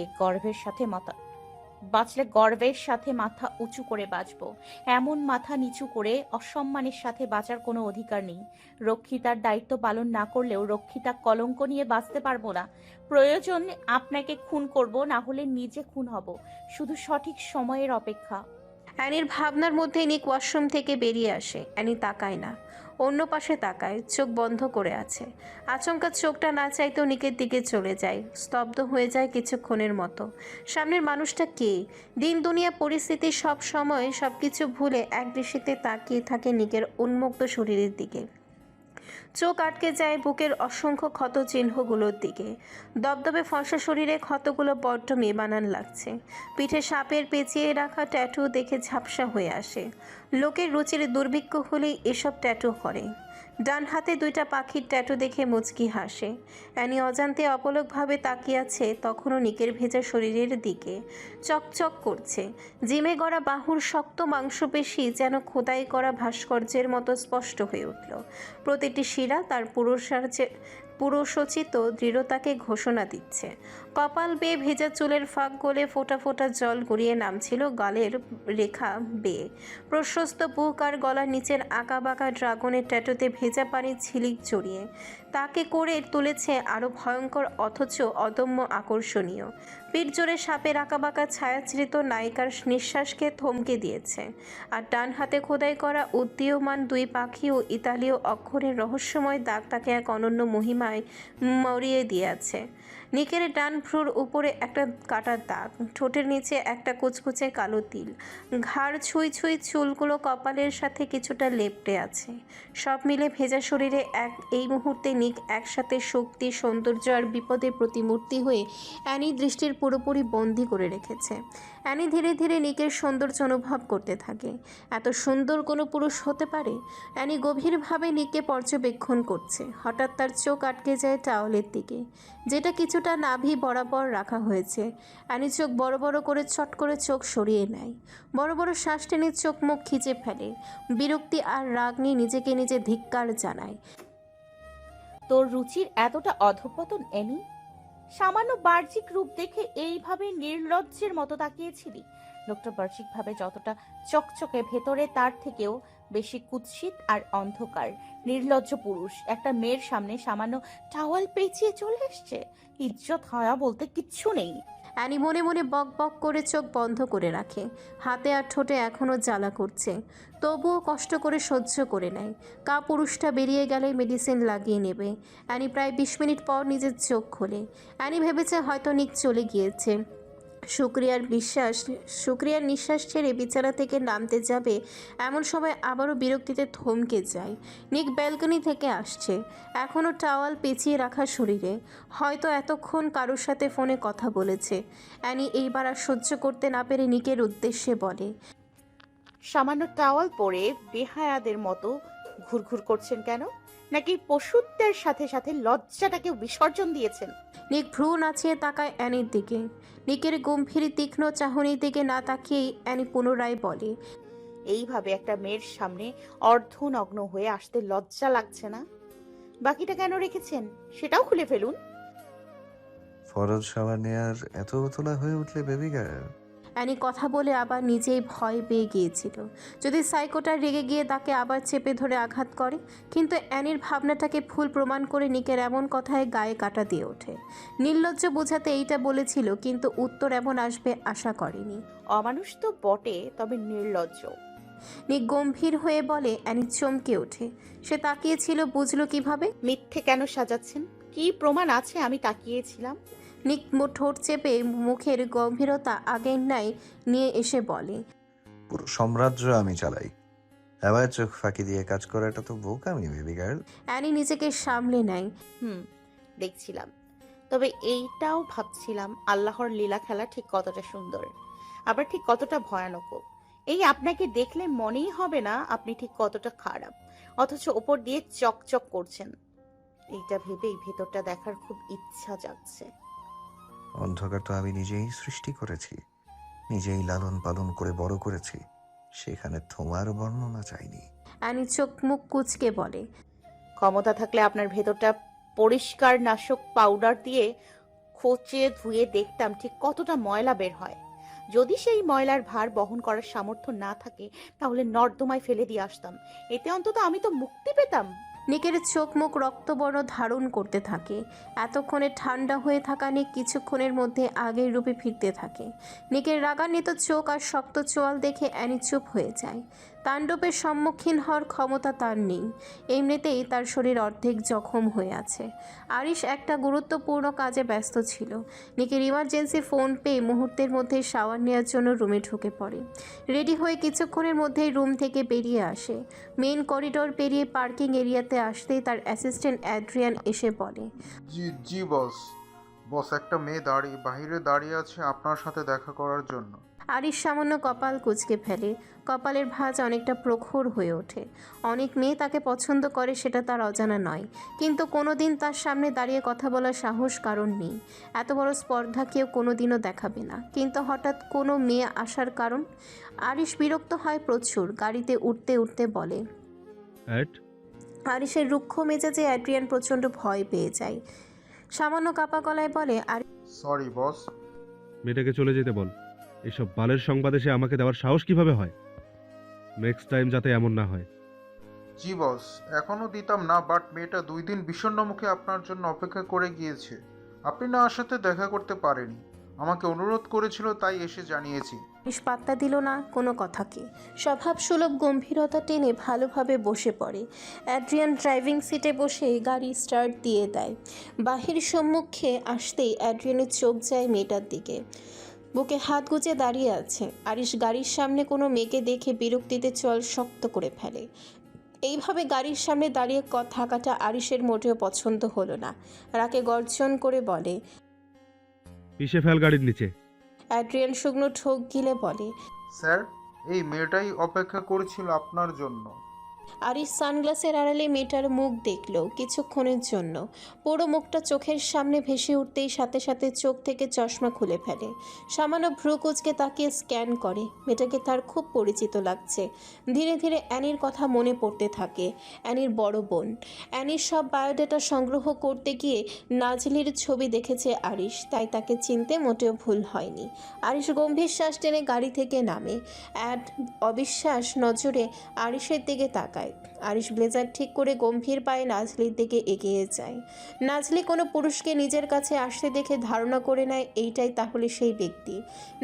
গর্বের সাথে মাথা উঁচু করে বাঁচবো। এমন মাথা নিচু করে অসম্মানের সাথে বাঁচার কোনো অধিকার নেই। রক্ষিতার দায়িত্ব পালন না করলেও রক্ষিতা কলঙ্ক নিয়ে বাঁচতে পারবো না। প্রয়োজন আপনাকে খুন করব, না হলে নিজে খুন হব। শুধু সঠিক সময়ের অপেক্ষা। অ্যানির ভাবনার মধ্যে নিক ওয়াশরুম থেকে বেরিয়ে আসে। অ্যানি তাকায় না, অন্য পাশে তাকায়, চোখ বন্ধ করে আছে। আচমকা চোখটা না চাইতেও নিকের দিকে চলে যায়। স্তব্ধ হয়ে যায় কিছুক্ষণের মতো। সামনের মানুষটা কে? দিন দুনিয়া পরিস্থিতি সব সময় সবকিছু ভুলে এক দৃষ্টিতে তাকিয়ে থাকে নিকের উন্মুক্ত শরীরের দিকে। চোখ আটকে যায় বুকের অসংখ্য ক্ষত চিহ্নগুলোর দিকে। দবদবে ফর্সা শরীরে ক্ষতগুলো বড্ড মেবানান লাগছে। পিঠে সাপের পেঁচিয়ে রাখা ট্যাটু দেখে ঝাপসা হয়ে আসে। লোকের রুচির দুর্ভিক্ষ হলেই এসব ট্যাটু করে। ডান হাতে দুইটা পাখির ট্যাটু দেখে মুচকি হাসে। অ্যানি অজান্তে অপলকভাবে তাকিয়ে আছে তখনও নিকের ভেজা শরীরের দিকে। চকচক করছে। জিমে গড়া বাহুর শক্ত মাংসপেশি যেন খোদাই করা ভাস্কর্যের মতো স্পষ্ট হয়ে উঠল। প্রতিটি শিরা তার পুরুষোচিত দৃঢ়তাকে ঘোষণা দিচ্ছে। কপাল বেয়ে ভেজা চুলের ফাঁক গলে ফোঁটা ফোঁটা জল গড়িয়ে নামছিল গালের রেখা বেয়ে। প্রশস্ত বুক আর গলার নিচের আঁকাবাঁকা ড্রাগনের ট্যাটুতে ভেজা পানির ঝিলিক জড়িয়ে তাকে করে তুলেছে আরও ভয়ঙ্কর অথচ অদম্য আকর্ষণীয়। পিঠ জোরে সাপের আঁকাবাঁকা ছায়াচিত্রিত নায়িকার নিঃশ্বাসকে থমকে দিয়েছে। আর ডান হাতে খোদাই করা উদীয়মান দুই পাখি ও ইতালীয় অক্ষরের রহস্যময় দাগ তাকে এক অনন্য মহিমায় মরিয়ে দিয়েছে। নিকের ডান ভ্রুর উপরে একটা কাটার দাগ, ঠোঁটের নিচে একটা কুচকুচে কালো তিল, ঘাড় ছুঁই ছুঁই চুলগুলো কপালের সাথে কিছুটা লেপ্টে আছে। সব মিলে ভেজা শরীরে এই মুহূর্তে নিক একসাথে শক্তি, সৌন্দর্য আর বিপদের প্রতিমূর্তি হয়ে অ্যানি দৃষ্টির পুরোপুরি বন্দি করে রেখেছে। অ্যানি ধীরে ধীরে নিকের সৌন্দর্য অনুভব করতে থাকে। এত সুন্দর কোনো পুরুষ হতে পারে? অ্যানি গভীরভাবে নিককে পর্যবেক্ষণ করছে। হঠাৎ তার চোখ আটকে যায় টাওয়ালের দিকে, যেটা কিছুটা নাভি বরাবর রাখা হয়েছে। অ্যানি চোখ বড় বড় করে চট করে চোখ সরিয়ে নেয়। বড় বড় শ্বাস টেনে চোখ মুখ খিচে ফেলে। বিরক্তি আর রাগ নিয়ে নিজেকে নিজে ধিক্কার জানায়। তোর রুচির এতটা অধঃপতন এনি? সামান্য বাহ্যিক রূপ দেখে এইভাবে নির্লজ্জের মতো তাকিয়েছিলি? লোকটা বাহ্যিকভাবে যতটা চকচকে, ভেতরে তার থেকেও বেশি কুৎসিত আর অন্ধকার। নির্লজ্জ পুরুষ একটা মেয়ের সামনে সামান্য টাওয়াল পেঁচিয়ে চলে এসছে। ইজ্জত হয়া বলতে কিচ্ছু নেই। অ্যানি মনে মনে বক বক করে চোখ বন্ধ করে রাখে। হাতে আর ঠোঁটে এখনও জ্বালা করছে, তবুও কষ্ট করে সহ্য করে নেয়। পুরুষটা বেরিয়ে গেলে মেডিসিন লাগিয়ে নেবে। অ্যানি প্রায় 20 মিনিট পর নিজের চোখ খোলে। অ্যানি ভেবেছে হয়তো নিক চলে গিয়েছে। শুক্রিয়ার নিঃশ্বাস ছেড়ে বিছানা থেকে নামতে যাবে, এমন সময় আবারও বিরক্তিতে থমকে যায়। নিক ব্যালকনি থেকে আসছে, এখনও টাওয়াল পেঁচিয়ে রাখা শরীরে। হয়তো এতক্ষণ কারোর সাথে ফোনে কথা বলেছে। অ্যানি এইবার আর সহ্য করতে না পেরে নিকের উদ্দেশ্যে বলে, সামান্য টাওয়াল পরে বেহায়াদের মতো ঘুরঘুর করছেন কেন? নাকি পশুত্বের সাথে সাথে লজ্জাটাকে বিসর্জন দিয়েছেন? নিক ভ্রু নাচিয়ে তাকায় অ্যানির দিকে। নিকের গম্ভীর তীক্ষ্ণ চাহনির দিকে না তাকিয়েই অ্যানি পুনরায় বলে, এইভাবে একটা মেয়ের সামনে অর্ধনগ্ন হয়ে আসতে লজ্জা লাগছে না? বাকিটা কেন রেখেছেন সেটাও খুলে ফেলুন। ফরজ শাওয়ার নেয়ার এত তোলা হয়ে উঠলে বেবি গার্ল। অ্যানি কথা বলে আবার নিজেই ভয় পেয়ে গিয়েছিল, যদি সাইকোটা রেগে গিয়ে তাকে আবার চেপে ধরে আঘাত করে। কিন্তু অ্যানির ভাবনাটাকে ভুল প্রমাণ করে নিকের এমন কথায় গায়ে কাটা দিয়ে ওঠে। নির্লজ্জ বোঝাতে এইটা বলেছিল, কিন্তু উত্তর এমন আসবে আশা করেনি। অমানুষ তো বটে, তবে নির্লজ্জ। নিক গম্ভীর হয়ে বলে। অ্যানি চমকে ওঠে। সে তাকিয়েছিল, বুঝলো কিভাবে? মিথ্যে কেন সাজাচ্ছেন? কি প্রমাণ আছে আমি তাকিয়েছিলাম? নিক ঠোঁট চেপে মুখের গম্ভীরতা আগের ন্যায় নিয়ে এসে বলে, পুরো সাম্রাজ্য আমি চালাই। এবার চোখ ফাঁকি দিয়ে কাজ করাটা তো বোকামি বেবি গার্ল। অ্যানি নিজেকে সামলে নেয়। দেখছিলাম, তবে এইটাও ভাবছিলাম আল্লাহর লীলা খেলা ঠিক কতটা সুন্দর, আবার ঠিক কতটা ভয়ানক। এই আপনাকে দেখলে মনেই হবে না আপনি ঠিক কতটা খারাপ, অথচ ওপর দিয়ে চকচক করছেন। এইটা ভেবেই ভেতরটা দেখার খুব ইচ্ছা জাগছে। অন্ধকার তো আমি নিজেই সৃষ্টি করেছি, নিজেই লালন পালন করে বড় করেছি। সেখানে তোমার বর্ণনা চাইনি। অ্যানি চোখ মুখ কুচকে বলে, ক্ষমতা থাকলে আপনার ভেতরটা পরিষ্কার নাশক পাউডার দিয়ে খোঁচে ধুয়ে দেখতাম ঠিক কতটা ময়লা বের হয়। যদি সেই ময়লার ভার বহন করার সামর্থ্য না থাকে, তাহলে নর্দমায় ফেলে দিয়ে আসতাম। এতে অন্তত আমি তো মুক্তি পেতাম। নিকের চোখ মুখ রক্তবর্ণ ধারণ করতে থাকে। এতক্ষণে ঠান্ডা হয়ে থাকা নিক কিছুক্ষণের মধ্যে আগের রূপে ফিরতে থাকে। নিকের রাগান্বিত চোখ আর শক্ত চোয়াল দেখে অ্যানি চুপ হয়ে যায়। তাণ্ডবের সম্মুখীন হওয়ার ক্ষমতা তার নেই। এমনিতেই তার শরীর অর্ধেক জখম হয়ে আছে। আরিশ একটা গুরুত্বপূর্ণ কাজে ব্যস্ত ছিল। নিকের ইমার্জেন্সি ফোন পেয়ে মুহূর্তের মধ্যে শাওয়ার নেওয়ার জন্য রুমে ঢুকে পড়ে। রেডি হয়ে কিছুক্ষণের মধ্যেই রুম থেকে বেরিয়ে আসে। মেইন করিডোর পেরিয়ে পার্কিং এরিয়াতে আসতেই তার অ্যাসিস্ট্যান্ট অ্যাড্রিয়ান এসে বলে, জি জি বস। বস, একটা মেয়ে বাহিরে দাঁড়িয়ে আছে আপনার সাথে দেখা করার জন্য। আরিশ সামান্য কপাল কুঁচকে ফেলে। কপালের ভাঁজ অনেকটা প্রখর হয়ে ওঠে। অনেক মেয়ে তাকে পছন্দ করে, সেটা তার অজানা নয়, কিন্তু কোনোদিন তার সামনে দাঁড়িয়ে কথা বলার সাহস কারণ নেই। এত বড় স্পর্ধা কেউ কোনোদিনও দেখাবে না, কিন্তু হঠাৎ কোনো মেয়ে আসার কারণ। আরিশ বিরক্ত হয় প্রচুর। গাড়িতে উঠতে উঠতে বলে, আরিশের রুক্ষ মেজাজে অ্যাড্রিয়ান প্রচণ্ড ভয় পেয়ে যায়। সামান্য কাপা গলায় বলে, আর সরি বস। মেয়েটাকে চলে যেতে বল। এসব বালের সংবাদ এসে আমাকে দেওয়ার সাহস কিভাবে হয়? নেক্সট টাইম যাতে এমন না হয়। জি বস, এখনো দিতাম না, বাট মেয়েটা 2 দিন বিষণ্ণ মুখে আপনার জন্য অপেক্ষা করে গিয়েছে। আপনি না আসাতে দেখা করতে পারেনি, আমাকে অনুরোধ করেছিল, তাই এসে জানিয়েছি। আরিশ পাত্তা দিল না কোনো কথাকে। স্বভাবসুলভ গম্ভীরতা টেনে ভালোভাবে বসে পড়ে। অ্যাড্রিয়ান ড্রাইভিং সিটে বসে গাড়ি স্টার্ট দিয়ে দেয়। বাহির সম্মুখে আসতেই অ্যাড্রিয়ানের চোখ যায় মেয়েটার দিকে। বুকে হাত গুজে দাঁড়িয়ে আছে। আরিশ গাড়ির সামনে কোনো মেয়েকে দেখে বিরক্তিতে চোয়াল শক্ত করে ফেলে। এইভাবে গাড়ির সামনে দাঁড়িয়ে থাকাটা আরিশের মোটেও পছন্দ হলো না। রাগে গর্জন করে বলে, পিষে ফেল গাড়ির নিচে। অ্যাড্রিয়ান শুকনো ঠোক গিলে বলে। স্যার, এই মেয়েটাই অপেক্ষা করেছিল আপনার জন্য। আরিশ সানগ্লাসের আড়ালে মেয়েটার মুখ দেখল কিছুক্ষণের জন্য। পুরো মুখটা চোখের সামনে ভেসে উঠতেই সাথে সাথে চোখ থেকে চশমা খুলে ফেলে। সামান্য ভ্রু কুঁচকে তাকিয়ে স্ক্যান করে। মেয়েটাকে তার খুব পরিচিত লাগছে। ধীরে ধীরে অ্যানির কথা মনে পড়তে থাকে। অ্যানির বড় বোন। অ্যানির সব বায়োডাটা সংগ্রহ করতে গিয়ে নাজলির ছবি দেখেছে আরিশ, তাই তাকে চিনতে মোটেও ভুল হয়নি। আরিশ গম্ভীর শ্বাস টেনে গাড়ি থেকে নামে। অবিশ্বাস নজরে আরিশের দিকে তাকায়। আরিশ ব্লেজার ঠিক করে গম্ভীর পায়ে নাজলির দিকে এগিয়ে যায়। নাজলি কোনো পুরুষকে নিজের কাছে আসতে দেখে ধারণা করে নেয় এইটাই তাহলে সেই ব্যক্তি।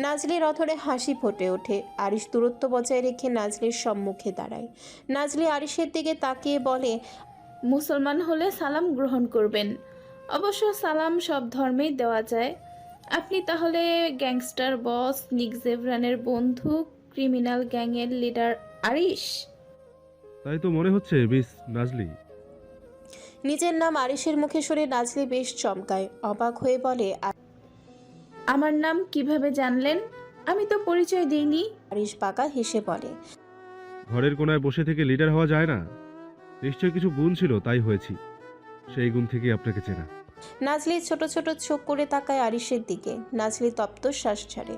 নাজলির অথরে হাসি ফুটে ওঠে। আরিশ দূরত্ব বজায় রেখে নাজলির সম্মুখে দাঁড়ায়। নাজলি আরিশের দিকে তাকিয়ে বলে, মুসলমান হলে সালাম গ্রহণ করবেন। অবশ্য সালাম সব ধর্মেই দেওয়া যায়। আপনি তাহলে গ্যাংস্টার বস নিক জেভরানের বন্ধু, ক্রিমিনাল গ্যাংয়ের লিডার আরিশ? তাই তো মনে হচ্ছে মিস নাজলি। নিজের নাম আরিশের মুখে শুনে নাজলি বেশ চমকায়। অবাক হয়ে বলে, আমার নাম কিভাবে জানলেন? আমি তো পরিচয় দিইনি। আরিশ বাঁকা হেসে বলে, ঘরের কোনায় বসে থেকে লিডার হওয়া যায় না। নিশ্চয়ই কিছু গুণ ছিল, তাই হয়েছি। সেই গুণ থেকে আপনাকে চেনা। নাজলি ছোট ছোট চোখ করে তাকায় আরিশের দিকে। নাজলি তপ্ত শ্বাস ছাড়ে।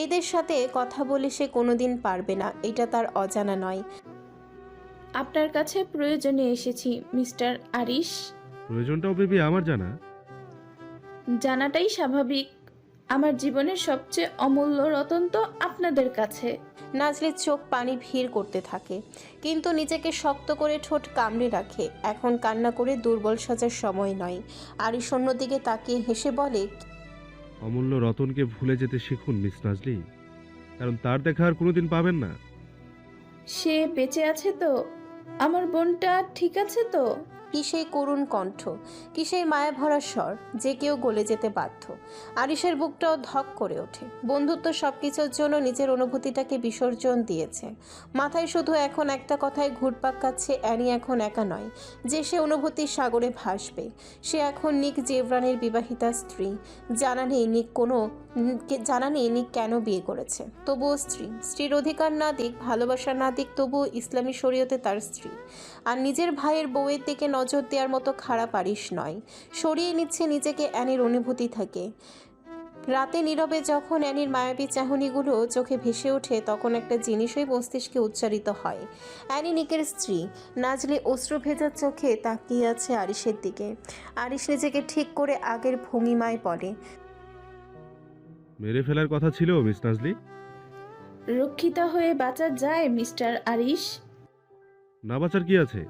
এদের সাথে কথা বলে সে কোনোদিন পারবে না, এটা তার অজানা নয়। আপনার কাছে প্রয়োজনে এসেছি মিস্টার আরিশ। প্রয়োজনটাও বেবি আমার জানা। জানাটাই স্বাভাবিক। আমার জীবনের সবচেয়ে অমূল্য রতন তো আপনাদের কাছে। নাজলির চোখ পানি ভিড় করতে থাকে, কিন্তু নিজেকে শক্ত করে ঠোঁট কামড়ে রাখে। এখন কান্না করে দুর্বল সাজার সময় নয়। আরিশ অন্যদিকে তাকিয়ে হেসে বলে, অমূল্য রতনকে ভুলে যেতে শিখুন মিস নাজলি, কারণ তার দেখা আর কোনোদিন পাবেন না। সে বেঁচে আছে তো? আমার বোনটা ঠিক আছে তো? কি সেই করুণ কণ্ঠ, কি সেই মায়া ভরা স্বর, যে কেউ গলে যেতে বাধ্য। আরিশের বুকটাও ধক করে ওঠে। বন্ধুত্ব সবকিছুর জন্য নিজের অনুভূতিটাকে বিসর্জন দিয়েছে। মাথায় শুধু এখন একটা কথায় ঘুরপাক খাচ্ছে, অ্যানি এখন একা নয় যে সে অনুভূতির সাগরে ভাসবে। সে এখন নিক জেভরানের বিবাহিতা স্ত্রী। জানা নেই নিক কেন বিয়ে করেছে, তবুও স্ত্রীর অধিকার না দিক, ভালোবাসা না দিক, তবুও ইসলামী শরীয়তে তার স্ত্রী। আর নিজের ভাইয়ের বউয়ের দিকে নজর দেওয়ার মতো খারাপ আরিশ নয়। সরিয়ে নিচ্ছে নিজেকে অ্যানির অনুভূতি থেকে। রাতে নীরবে যখন অ্যানির মায়াবী চাহনিগুলো চোখে ভেসে ওঠে, তখন একটা জিনিসই মস্তিষ্কে উচ্চারিত হয়, অ্যানি নিকের স্ত্রী। নাজলি অশ্রু ভেজা চোখে তাকিয়ে আছে আরিশের দিকে। আরিশ নিজেকে ঠিক করে আগের ভঙ্গিমায় বলে, মেরে ফেলার কথা ছিল মিস নাজলি। রক্ষিতা হয়ে বাঁচা যায় মিস্টার আরিশ? না বাঁচার কি আছে?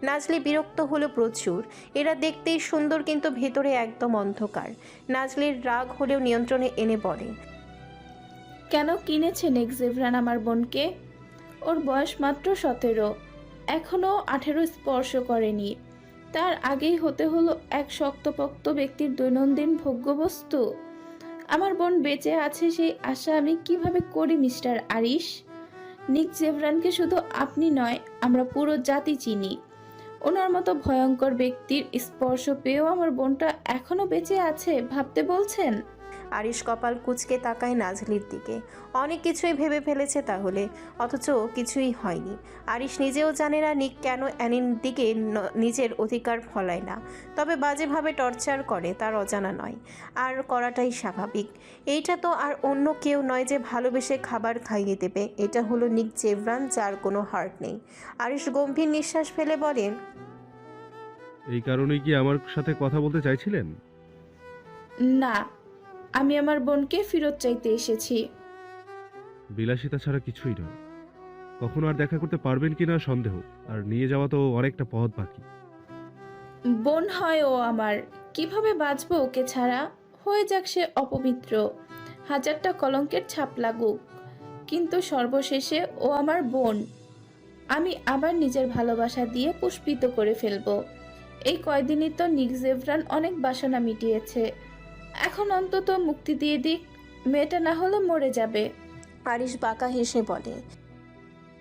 নাজলি বিরক্ত হলো প্রচুর। এরা দেখতেই সুন্দর, কিন্তু ভেতরে একদম অন্ধকার। নাজলির রাগ হলেও নিয়ন্ত্রণে এনে বলে, কেন কিনেছে নিক জেভরান আমার বোনকে? ওর বয়স মাত্র 17, এখনও 18 স্পর্শ করেনি। তার আগেই হতে হলো এক শক্তপোক্ত ব্যক্তির দৈনন্দিন ভোগ্যবস্তু। আমার বোন বেঁচে আছে সেই আশা আমি কিভাবে করি মিস্টার আরিশ? নিক জেভরানকে শুধু আপনি নয়, আমরা পুরো জাতি চিনি। ওনার মতো ভয়ঙ্কর ব্যক্তির স্পর্শ পেয়েও আমার বোনটা এখনো বেঁচে আছে ভাবতে বলছেন? আরিশ কপাল কুঁচকে তাকায় নাজলির দিকে। অনেক কিছুই ভেবে ফেলেছে তাহলে, অথচ কিছুই হয়নি। আরিশ নিজেও জানে না নিক কেন অ্যানির দিকে নিজের অধিকার ফলায় না, তবে বাজেভাবে টর্চার করে তার অজানা নয়, আর করাটাই স্বাভাবিক। এইটা তো আর অন্য কেউ নয় যে ভালোবেসে খাবার খাইয়ে দেবে, এটা হলো নিক জেভরান, যার কোনো হার্ট নেই। আরিশ গম্ভীর নিঃশ্বাস ফেলে বলেন, এই কারণেই কি আমার সাথে কথা বলতে চাইছিলেন? না, আমি আমার বোনকে ফেরত চাইতে এসেছি। বিলাসিতা ছাড়া কিছুই নয়। কখনো আর দেখা করতে পারবেন কিনা সন্দেহ, আর নিয়ে যাওয়া তো অনেকটা পথ বাকি। বোন হয় ও আমার, কিভাবে বাঁচবো ওকে ছাড়া? হয়ে যাক সে অপবিত্র, হাজারটা কলঙ্কের ছাপ লাগুক, কিন্তু সর্বশেষে ও আমার বোন। আমি আবার নিজের ভালোবাসা দিয়ে পুষ্পিত করে ফেলবো। এই কয়দিনই তো নিক জেভরান অনেক বাসনা মিটিয়েছে, এখন অন্তত মুক্তি দিয়ে দিক, মেয়েটা না হলে মরে যাবে। আরিশ বাঁকা হেসে বলে,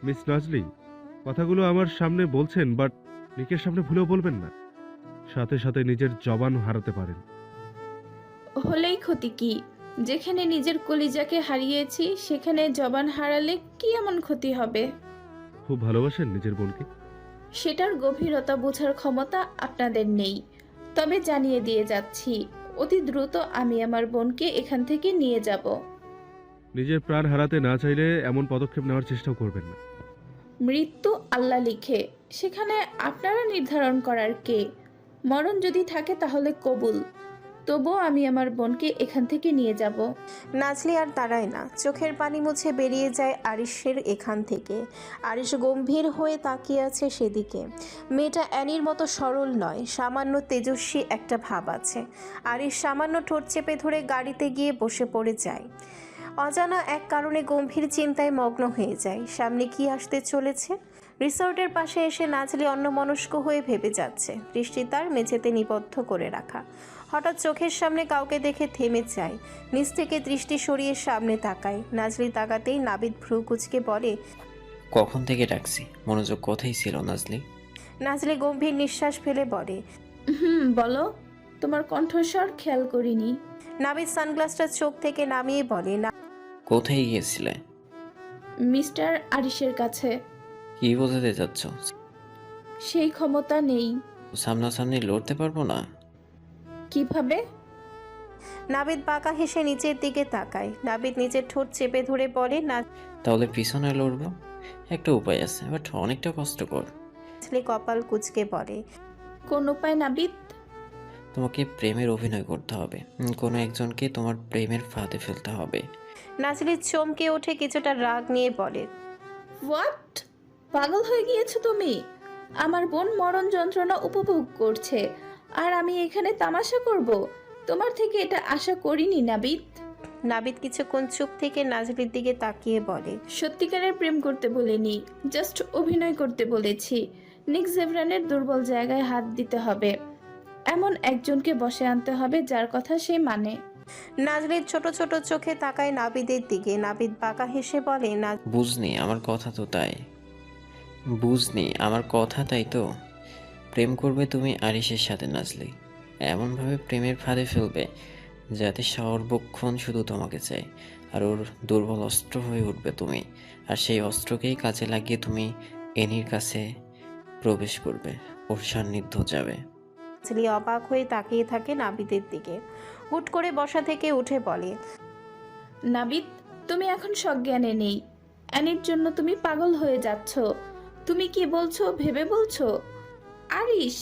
মিস নাজলি, কথাগুলো আমার সামনে বলছেন, বাট নিকের সামনে ভুলেও বলবেন না। সাথে সাথে নিজের জবান হারাতে পারেন। হলেই ক্ষতি কি? যেখানে নিজের কলিজাকে হারিয়েছি সেখানে জবান হারালে কি এমন ক্ষতি হবে? খুব ভালোবাসেন নিজের বোনকে? সেটার গভীরতা বোঝার ক্ষমতা আপনাদের নেই। তবে জানিয়ে দিয়ে যাচ্ছি, অতি দ্রুত আমি আমার বোনকে এখান থেকে নিয়ে যাব। নিজের প্রাণ হারাতে না চাইলে এমন পদক্ষেপ নেওয়ার চেষ্টাও করবেন না। মৃত্যু আল্লাহ লিখে, সেখানে আপনারা নির্ধারণ করার কে? মরণ যদি থাকে তাহলে কবুল, তবুও আমি আমার বোনকে এখান থেকে নিয়ে যাব। নাজলি আর দাঁড়ায় না, চোখের পানি মুছে বেরিয়ে যায় আরিশের এখান থেকে। আরিশ গম্ভীর হয়ে তাকিয়ে আছে সেদিকে। মেয়েটা অ্যানির মতো সরল নয়, সামান্য তেজস্বী একটা ভাব আছে। আরিশ সামান্য ঠোঁট চেপে ধরে গাড়িতে গিয়ে বসে পড়ে যায়। অজানা এক কারণে গম্ভীর চিন্তায় মগ্ন হয়ে যায়। সামনে কি আসতে চলেছে? রিসর্টের পাশে এসে নাজলি অন্যমনস্ক হয়ে ভেবে যাচ্ছে। দৃষ্টি তার মেঝেতে নিবদ্ধ করে রাখা। হঠাৎ চোখের সামনে কাউকে দেখে থেমে যায়। নিচ থেকে দৃষ্টি সরিয়ে সামনে তাকায়। নাজলি তাকাতেই নাবিদ ভ্রু কুঁচকে বলে, কখন থেকে ডাকছি, মনোযোগ কোথায় ছিল নাজলি? নাজলি গম্ভীর নিঃশ্বাস ফেলে বলে, বলো। তোমার কণ্ঠস্বর খেয়াল করিনি। নাবিদ সানগ্লাসটা চোখ থেকে নামিয়ে বলে, না কোথায় গিয়েছিলে? মিস্টার আরিশের কাছে। কি বোঝাতে চাচ্ছ? সেই ক্ষমতা নেই। সামনাসামনি লড়তে পারবো না? কিভাবে? নাবিদ বাঁকা হেসে নিচের দিকে তাকায়। নাবিদ নিজের ঠোঁট চেপে ধরে বলে, তাহলে পিছনে লড়বো। একটা উপায় আছে, বাট অনেকটা কষ্টকর। নাজলি কপাল কুঁচকে বলে, কোন উপায় নাবিদ? তোমাকে প্রেমের অভিনয় করতে হবে। কোনো একজনকে তোমার প্রেমের ফাঁদে ফেলতে হবে। নাজলি চমকে ওঠে, কিছুটা রাগ নিয়ে বলে, হোয়াট? পাগল হয়ে গিয়েছো তুমি? আমার বোন মরণ যন্ত্রণা উপভোগ করছে আর আমি এখানে তামাশা করব? তোমার থেকে এটা আশা করিনি নাবিদ। নাবিদ কিছুক্ষণ চুপ থেকে নাজলির দিকে তাকিয়ে বলে, সত্যিকারের প্রেম করতে বলিনি, জাস্ট অভিনয় করতে বলেছি। নিক জেভরানের দুর্বল জায়গায় হাত দিতে হবে, এমন একজনকে বসে আনতে হবে যার কথা সে মানে। নাজলির ছোট ছোট চোখে তাকায় নাবিদের দিকে। নাবিদ বাঁকা হেসে বলে, বুঝনি আমার কথা তো তাই। বুঝনি আমার কথা তাই তো। প্রেম করবে তুমি আরিশের সাথে নাজলি। এমনভাবে প্রেমের ফাঁদে ফেলবে যাতে সর্বক্ষণ শুধু তোমাকে চাই। আর ওর দুর্বল অস্ত্র হয়ে উঠবে তুমি। আর সেই অস্ত্রকেই কাজে লাগিয়ে তুমি এনির কাছে প্রবেশ করবে, ওর সান্নিধ্য যাবে। নাজলি অবাক হয়ে তাকিয়ে থাকে নাবিদের দিকে। হুট করে বসা থেকে উঠে বলে, নাবিদ, তুমি এখন সজ্ঞানে নেই। অ্যানির জন্য তুমি পাগল হয়ে যাচ্ছ। তুমি কি বলছো ভেবে বলছো? আরিশ,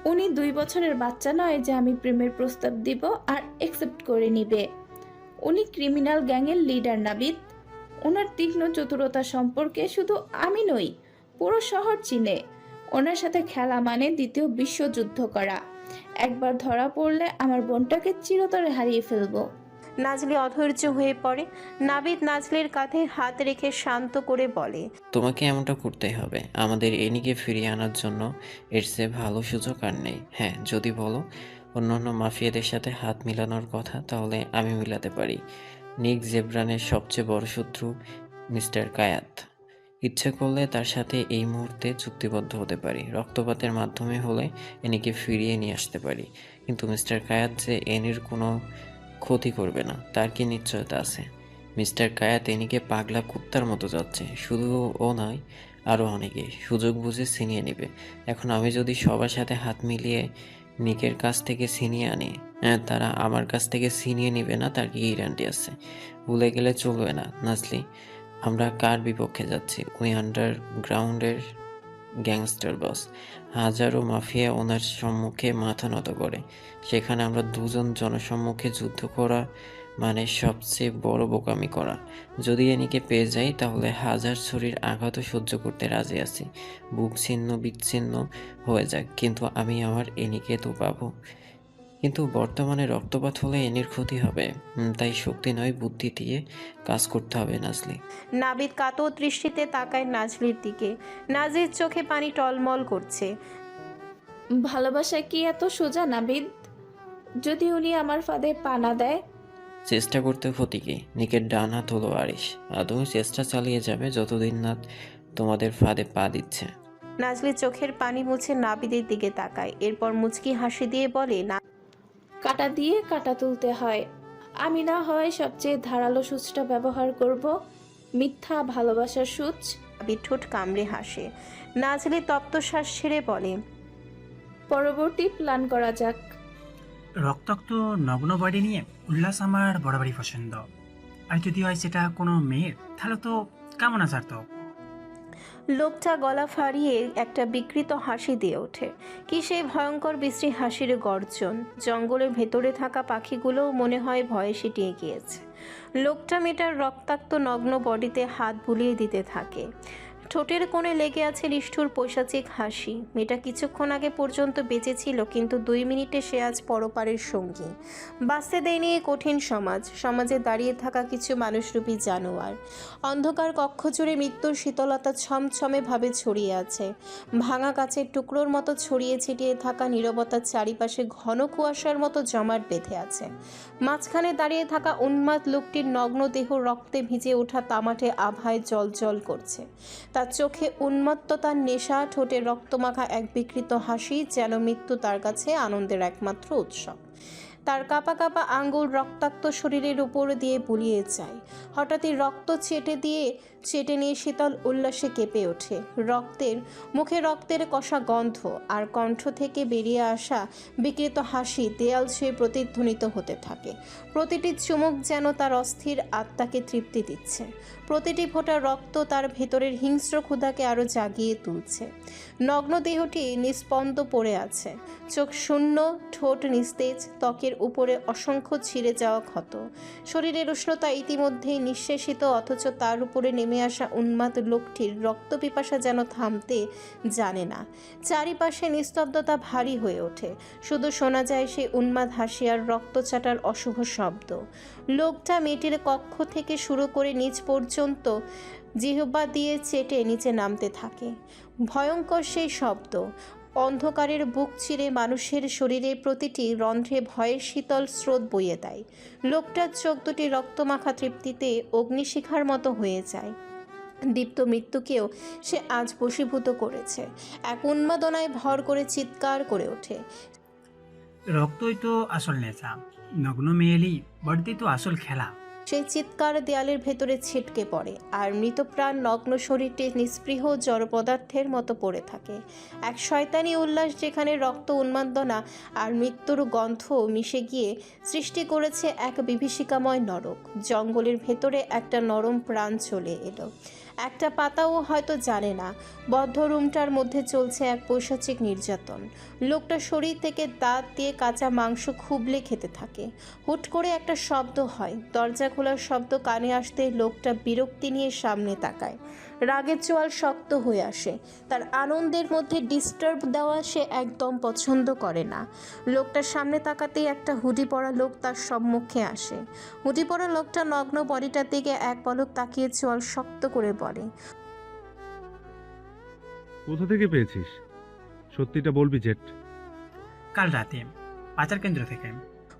উনি 2 বছরের বাচ্চা নয় যে আমি প্রেমের প্রস্তাব দিব আর একসেপ্ট করে নিবে। উনি ক্রিমিনাল গ্যাংয়ের লিডার নাবিদ। ওনার তীক্ষ্ণ চতুরতা সম্পর্কে শুধু আমি নই, পুরো শহর চিনে। ওনার সাথে খেলা মানে দ্বিতীয় বিশ্বযুদ্ধ করা। একবার ধরা পড়লে আমার বোনটাকে চিরতরে হারিয়ে ফেলবো। নাজলি অধৈর্য হয়ে পড়ে। নাবিদ নাজলির কাঁধে হাত রেখে শান্ত করে বলে, তোমাকে এমনটা করতেই হবে আমাদের এনিকে ফিরিয়ে আনার জন্য। এর চেয়ে ভালো সুযোগ আর নেই। হ্যাঁ, যদি বলো অন্যান্য মাফিয়াদের সাথে হাত মিলানোর কথা, তাহলে আমি মিলাতে পারি। নিক জেব্রানের সবচেয়ে বড় শত্রু মিস্টার কায়াত। ইচ্ছে করলে তার সাথে এই মুহূর্তে চুক্তিবদ্ধ হতে পারি। রক্তপাতের মাধ্যমে হলে এনিকে ফিরিয়ে নিয়ে আসতে পারি। কিন্তু মিস্টার কায়াত যে এনির কোনো ক্ষতি করবে না তার কি নিশ্চয়তা আছে? মিস্টার কায়াত এনিকে পাগলা কুত্তার মতো যাচ্ছে। শুধু ও নয়, আরও অনেকে সুযোগ বুঝে ছিনিয়ে নেবে। এখন আমি যদি সবার সাথে হাত মিলিয়ে নিকের কাছ থেকে ছিনিয়ে আনি, তারা আমার কাছ থেকে ছিনিয়ে নেবে না তার কি গ্যারান্টি আছে? ভুলে গেলে চলবে না নাজলি, আমরা কার বিপক্ষে যাচ্ছি? উনি আন্ডারগ্রাউন্ডের গ্যাংস্টার বস। হাজারো মাফিয়া ওনার সম্মুখে মাথা নত করে। সেখানে আমরা দুজন জনসম্মুখে যুদ্ধ করা মানে সবচেয়ে বড় বোকামি করা। যদি এনিকে পেয়ে যাই তাহলে হাজার ছুরির আঘাতও সহ্য করতে রাজি আছি। বুক ছিন্ন বিচ্ছিন্ন হয়ে যাক, কিন্তু আমি আমার এনিকে তো পাবো। কিন্তু বর্তমানে রক্তপাত হলে এনির ক্ষতি হবে। তাই শক্তি নয়, বুদ্ধি দিয়ে কাজ করতে হবে নাজলি। নাবিদ কাতর দৃষ্টিতে তাকায় নাজলির দিকে। নাজলির চোখে পানি টলমল করছে। ভালোবাসা কি এত সোজা নাবিদ? যদি উনি আমার ফাঁদে পা না দেয়? চেষ্টা করতে ক্ষতি কি? নিকের ডান হাত হলো আরিশ, আর তুমি চেষ্টা চালিয়ে যাবে যতদিন না তোমাদের ফাঁদে পা দিচ্ছে। নাজলি চোখের পানি মুছে নাবিদের দিকে তাকায়। এরপর মুচকি হাসি দিয়ে বলে, কাটা দিয়ে কাটা তুলতে হয়। আমি না হয় সবচেয়ে ধারালো সূচটা ব্যবহার করব, মিথ্যা ভালোবাসার সূচ। আবির ঠোঁট কামড়ে হাসে। নাজলি তপ্তশ্বাস ছেড়ে বলে, পরবর্তী প্ল্যান করা যাক। রক্তাক্ত নগ্ন বডি নিয়ে উল্লাস আমার বরাবরই পছন্দ। আর যদি হয় সেটা কোনো মেয়ের, তাহলে তো কেমন আসার তো। লোকটা গলা ফাড়িয়ে একটা বিকৃত হাসি দিয়ে ওঠে। কি সেই ভয়ঙ্কর বিশ্রী হাসির গর্জন! জঙ্গলের ভেতরে থাকা পাখিগুলোও মনে হয় ভয়ে সিটিয়ে গিয়েছে। লোকটা মেয়েটার রক্তাক্ত নগ্ন বডিতে হাত বুলিয়ে দিতে থাকে। ঠোঁটের কোণে লেগে আছে নিষ্ঠুর পৈশাচিক হাসি। মেয়েটা কিছুক্ষণ আগে পর্যন্ত বেঁচে ছিল, কিন্তু 2 মিনিটে সে আজ পরপারের সঙ্গী। বাঁচতে দেয়নি এই কঠিন সমাজে দাঁড়িয়ে থাকা কিছু মানুষরূপী জানোয়ার। অন্ধকার কক্ষ জুড়ে মৃত্যুর শীতলতা ছমছমে ভাবে ছড়িয়ে আছে। ভাঙা কাচের টুকরোর মতো ছড়িয়ে ছিটিয়ে থাকা নীরবতার চারিপাশে ঘন কুয়াশার মতো জমাট বেঁধে আছে। মাঝখানে দাঁড়িয়ে থাকা উন্মাদ লোকটির নগ্ন দেহ রক্তে ভিজে ওঠা তামাটে আভায় জ্বলজ্বল করছে। তার চোখে উন্মত্ততার নেশা, ঠোঁটে রক্তমাখা এক বিকৃত হাসি, যেন মৃত্যু তার কাছে আনন্দের একমাত্র উৎসব। তার কাঁপা কাঁপা আঙ্গুল রক্তাক্ত শরীরের উপর দিয়ে বুলিয়ে যায়। হঠাৎই রক্ত চেটে নিয়ে শীতল উল্লাসে কেঁপে ওঠে। মুখে রক্তের কষা গন্ধ, আর কণ্ঠ থেকে বেরিয়ে আসা বিকৃত হাসি দেয়াল ছুঁয়ে প্রতিধ্বনিত হতে থাকে। প্রতিটি চুমুক যেন তার অস্থির আত্মাকে তৃপ্তি দিচ্ছে। প্রতিটি ফোঁটা রক্ত তার ভেতরের হিংস্র ক্ষুধাকে আরও জাগিয়ে তুলছে। নগ্ন দেহটি নিস্পন্দ পড়ে আছে, চোখ শূন্য, ঠোঁট নিস্তেজ, ত্বকের উপরে অসংখ্য ছিঁড়ে যাওয়া ক্ষত। শরীরের উষ্ণতা ইতিমধ্যেই নিঃশেষিত, অথচ তার উপরে নেমে আসা উন্মাদ লোকটির রক্তপিপাসা যেন থামতে জানে না। চারিপাশে নিস্তব্ধতা ভারী হয়ে ওঠে, শুধু শোনা যায় সেই উন্মাদ হাসি আর রক্তচাটার অশুভ শব্দ। লোকটা মেয়েটির কক্ষ থেকে শুরু করে নিচ পর্যন্ত জিহ্বা দিয়ে চেটে নিচে নামতে থাকে। ভয়ঙ্কর সেই শব্দ অন্ধকারের বুক চিরে মানুষের শরীরে প্রতিটি রন্ধ্রে ভয়ের শীতল স্রোত বইয়ে দেয়। লোকটার চোখ দুটি রক্তমাখা তৃপ্তিতে অগ্নিশিখার মতো হয়ে যায়। দীপ্ত মৃত্যুকেও সে আজ বশীভূত করেছে। এক উন্মাদনায় ভর করে চিৎকার করে ওঠে, রক্তই তো আসল নেশা, নগ্ন মেয়েলি বডিতেই তো আসল খেলা। সেই চিৎকার দেয়ালের ভেতরে ছিটকে পড়ে, আর মৃতপ্রাণ নগ্ন শরীরটি নিস্পৃহ জড় পদার্থের মতো পড়ে থাকে। এক শয়তানি উল্লাস যেখানে রক্ত, উন্মাদনা আর মৃত্যুর গন্ধ মিশে গিয়ে সৃষ্টি করেছে এক বিভীষিকাময় নরক। জঙ্গলের ভেতরে একটা নরম প্রাণ চলে এলো। একটা পাতাও হয়তো জানে না বদ্ধ রুমটার মধ্যে চলছে এক পৈশাচিক নির্যাতন। লোকটা শরীর থেকে দাঁত দিয়ে কাঁচা মাংস খুবলে খেতে থাকে। হুট করে একটা শব্দ হয়, দরজা খোলার শব্দ কানে আসতে লোকটা বিরক্তি নিয়ে সামনে তাকায়। রাগের চোয়াল শক্ত হয়ে আসে। তার আনন্দের মধ্যে ডিস্টার্ব দেওয়া সে একদম পছন্দ করে না। লোকটার সামনে তাকাতেই একটা হুডি পরা লোক তার সম্মুখে আসে। হুডি পরা লোকটা নগ্ন বডিটার দিকে এক পলক তাকিয়ে চোয়াল শক্ত করে বলে, কোথা থেকে পেয়েছিস? সত্যিটা বলবি জেট। কাল রাতে পাচার কেন্দ্র থেকে।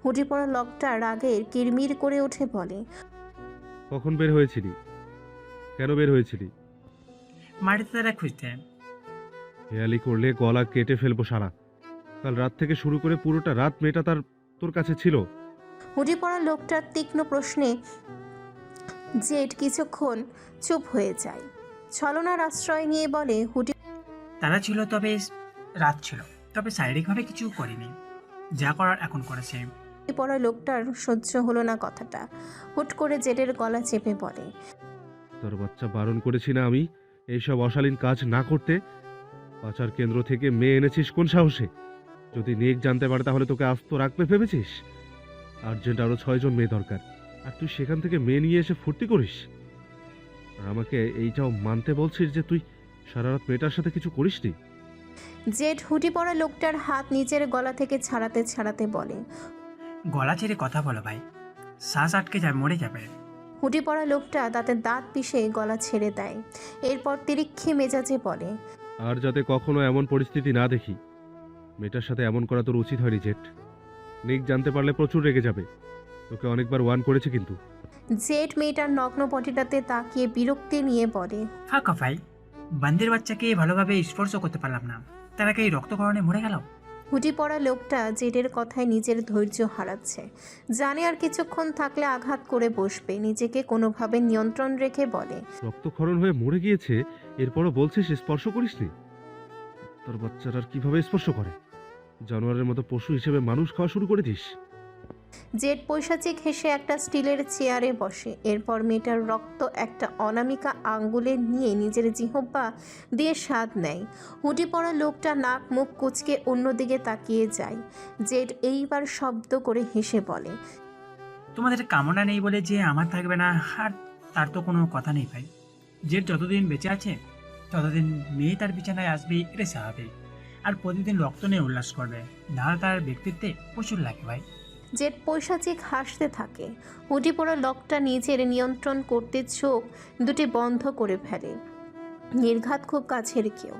হুডি পরা লোকটা রাগের কিরমির করে উঠে বলে, কখন বের হয়েছিলি? কেন বের হয়েছিলি? মাটিতে তারা খুঁজতে। হেয়ালি করলে গলা কেটে ফেলবো সারা। কাল রাত থেকে শুরু করে পুরোটা রাত মেয়েটা তোর কাছে ছিল। হুডি পরা লোকটার তীক্ষ্ণ প্রশ্নে জেট কিছুক্ষণ চুপ হয়ে যায়। ছলনার আশ্রয় নিয়ে বলে, হুডি তারা ছিল, তবে রাত ছিল, তবে শারীরিকভাবে কিছু করেনি। যা করার এখন করেছে। পরা লোকটার সহ্য হলো না কথাটা। হুট করে জেটের গলা চেপে বলে, তোর বাচ্চা বারণ করেছি না আমি এইসব অশালীন কাজ না করতে? পাচার কেন্দ্র থেকে মেয়ে এনেছিস কোন সাহসে? যদি নেক জানতে পারে তাহলে তোকে আস্ত রাখবে ভেবেছিস? আর্জেন্ট আরো 6 জন মেয়ে দরকার, আর তুই সেখান থেকে মেয়ে নিয়ে এসে ফুর্তি করিস। আর আমাকে এইটাও মানতে বলছিস যে তুই সারা রাত মেয়েটার সাথে কিছু করিসনি? জেট হুডি পরা লোকটার হাত নিজের গলা থেকে ছাড়াতে ছাড়াতে বলে, গলা ছেড়ে কথা বলো ভাই, শ্বাস আটকে যায়, মরে যাবে। হুডি পরা লোকটা তাতে দাঁত পিষে গলা ছেড়ে দেয়। এরপর তিরিক্ষি মেজাজে বলে, আর যাতে কখনো এমন পরিস্থিতি না দেখি। মেয়েটার সাথে এমন করা তোর উচিত হয়নি জেট। নিক জানতে পারলে প্রচুর রেগে যাবে। তোকে অনেকবার ওয়ার্ন করেছে কিন্তু। জেট মেয়েটার নগ্ন পটিটাতে তাকিয়ে বিরক্তি নিয়ে বলে, ফাঁকা ভাই, বান্দির বাচ্চাকে ভালোভাবে স্পর্শ করতে পারলাম না, তারা কি রক্তকরণে মরে গেল? হুডি পরা লোকটা জেডের কথায় নিজের ধৈর্য হারাচ্ছে। জানে আর কিছুক্ষণ থাকলে আঘাত করে বসবে। নিজেকে কোনোভাবে নিয়ন্ত্রণ রেখে বলে, রক্তক্ষরণ হয়ে মরে গিয়েছে, এরপরও বলছিস স্পর্শ করিসনি? তোর বাচ্চারা আর কিভাবে স্পর্শ করে? জানোয়ারের মতো পশু হিসেবে মানুষ খাওয়া শুরু করে দিস? জেড পৈশাচিক হেসে একটা স্টিলের চেয়ারে বসে। এরপর মেয়েটার রক্ত একটা অনামিকা আঙ্গুলে নিয়ে নিজের জিহ্বা দিয়ে স্বাদ নেয়। হুডি পরা লোকটা নাক মুখ কুচকে অন্যদিকে তাকিয়ে যায়। জেড এইবার শব্দ করে হেসে বলে, তোমাদের কামনা নেই বলে যে আমার থাকবে না, আর তার তো কোনো কথা নেই ভাই। যে যতদিন বেঁচে আছে ততদিন মেয়ে তার বিছানায় আসবে, এটা স্বাভাবিক। আর প্রতিদিন রক্ত নিয়ে উল্লাস করবে, না তার ব্যক্তিত্বে প্রচুর লাগে ভাই। জেড পৈশাচিক হাসতে থাকে। হুডি পরা লোকটা নিজের নিয়ন্ত্রণ করতে চোখ দুটি বন্ধ করে ফেলে। নির্ঘাত খুব কাছের কেউ,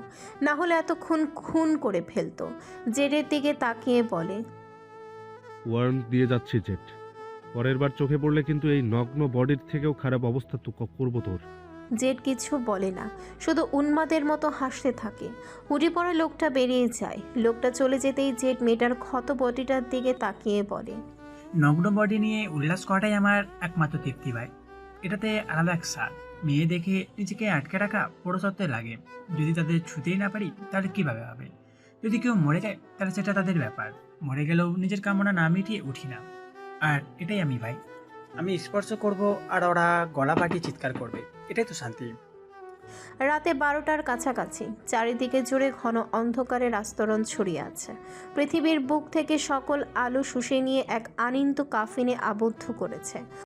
না হলে এতক্ষণ খুন করে ফেলতো। জেডের দিকে তাকিয়ে বলে, ওয়ার্ন দিয়ে যাচ্ছি জেট। পরের বার চোখে পড়লে কিন্তু এই নগ্ন বডির থেকেও খারাপ অবস্থা তো করবো তোর। জেড কিছু বলে না, শুধু উন্মাদের মতো হাসতে থাকে। হুডি পরা লোকটা বেরিয়ে যায়। লোকটা চলে যেতেই জেড মেয়েটার ক্ষত বডিটার দিকে তাকিয়ে বলে, নগ্ন বডি নিয়ে উল্লাস করাটাই আমার একমাত্র তৃপ্তি ভাই। এটাতে আলাদা এক স্বাদ। মেয়ে দেখে নিজেকে আটকে রাখা পুরুষত্বে লাগে। যদি তাদের ছুতেই না পারি তাহলে কীভাবে হবে? যদি কেউ মরে যায় তাহলে সেটা তাদের ব্যাপার, মরে গেলেও নিজের কামনা না মিটিয়ে উঠি না। আর এটাই আমি ভাই, আমি স্পর্শ করব আর ওরা গলা ফাটিয়ে চিৎকার করবে, এটাই তো শান্তি। রাতে 12টার কাছাকাছি। চারিদিকে জুড়ে ঘন অন্ধকারের আস্তরণ ছড়িয়ে আছে। পৃথিবীর বুক থেকে সকল আলো শুষে নিয়ে এক আনিন্ত কাফিনে আবদ্ধ করেছে।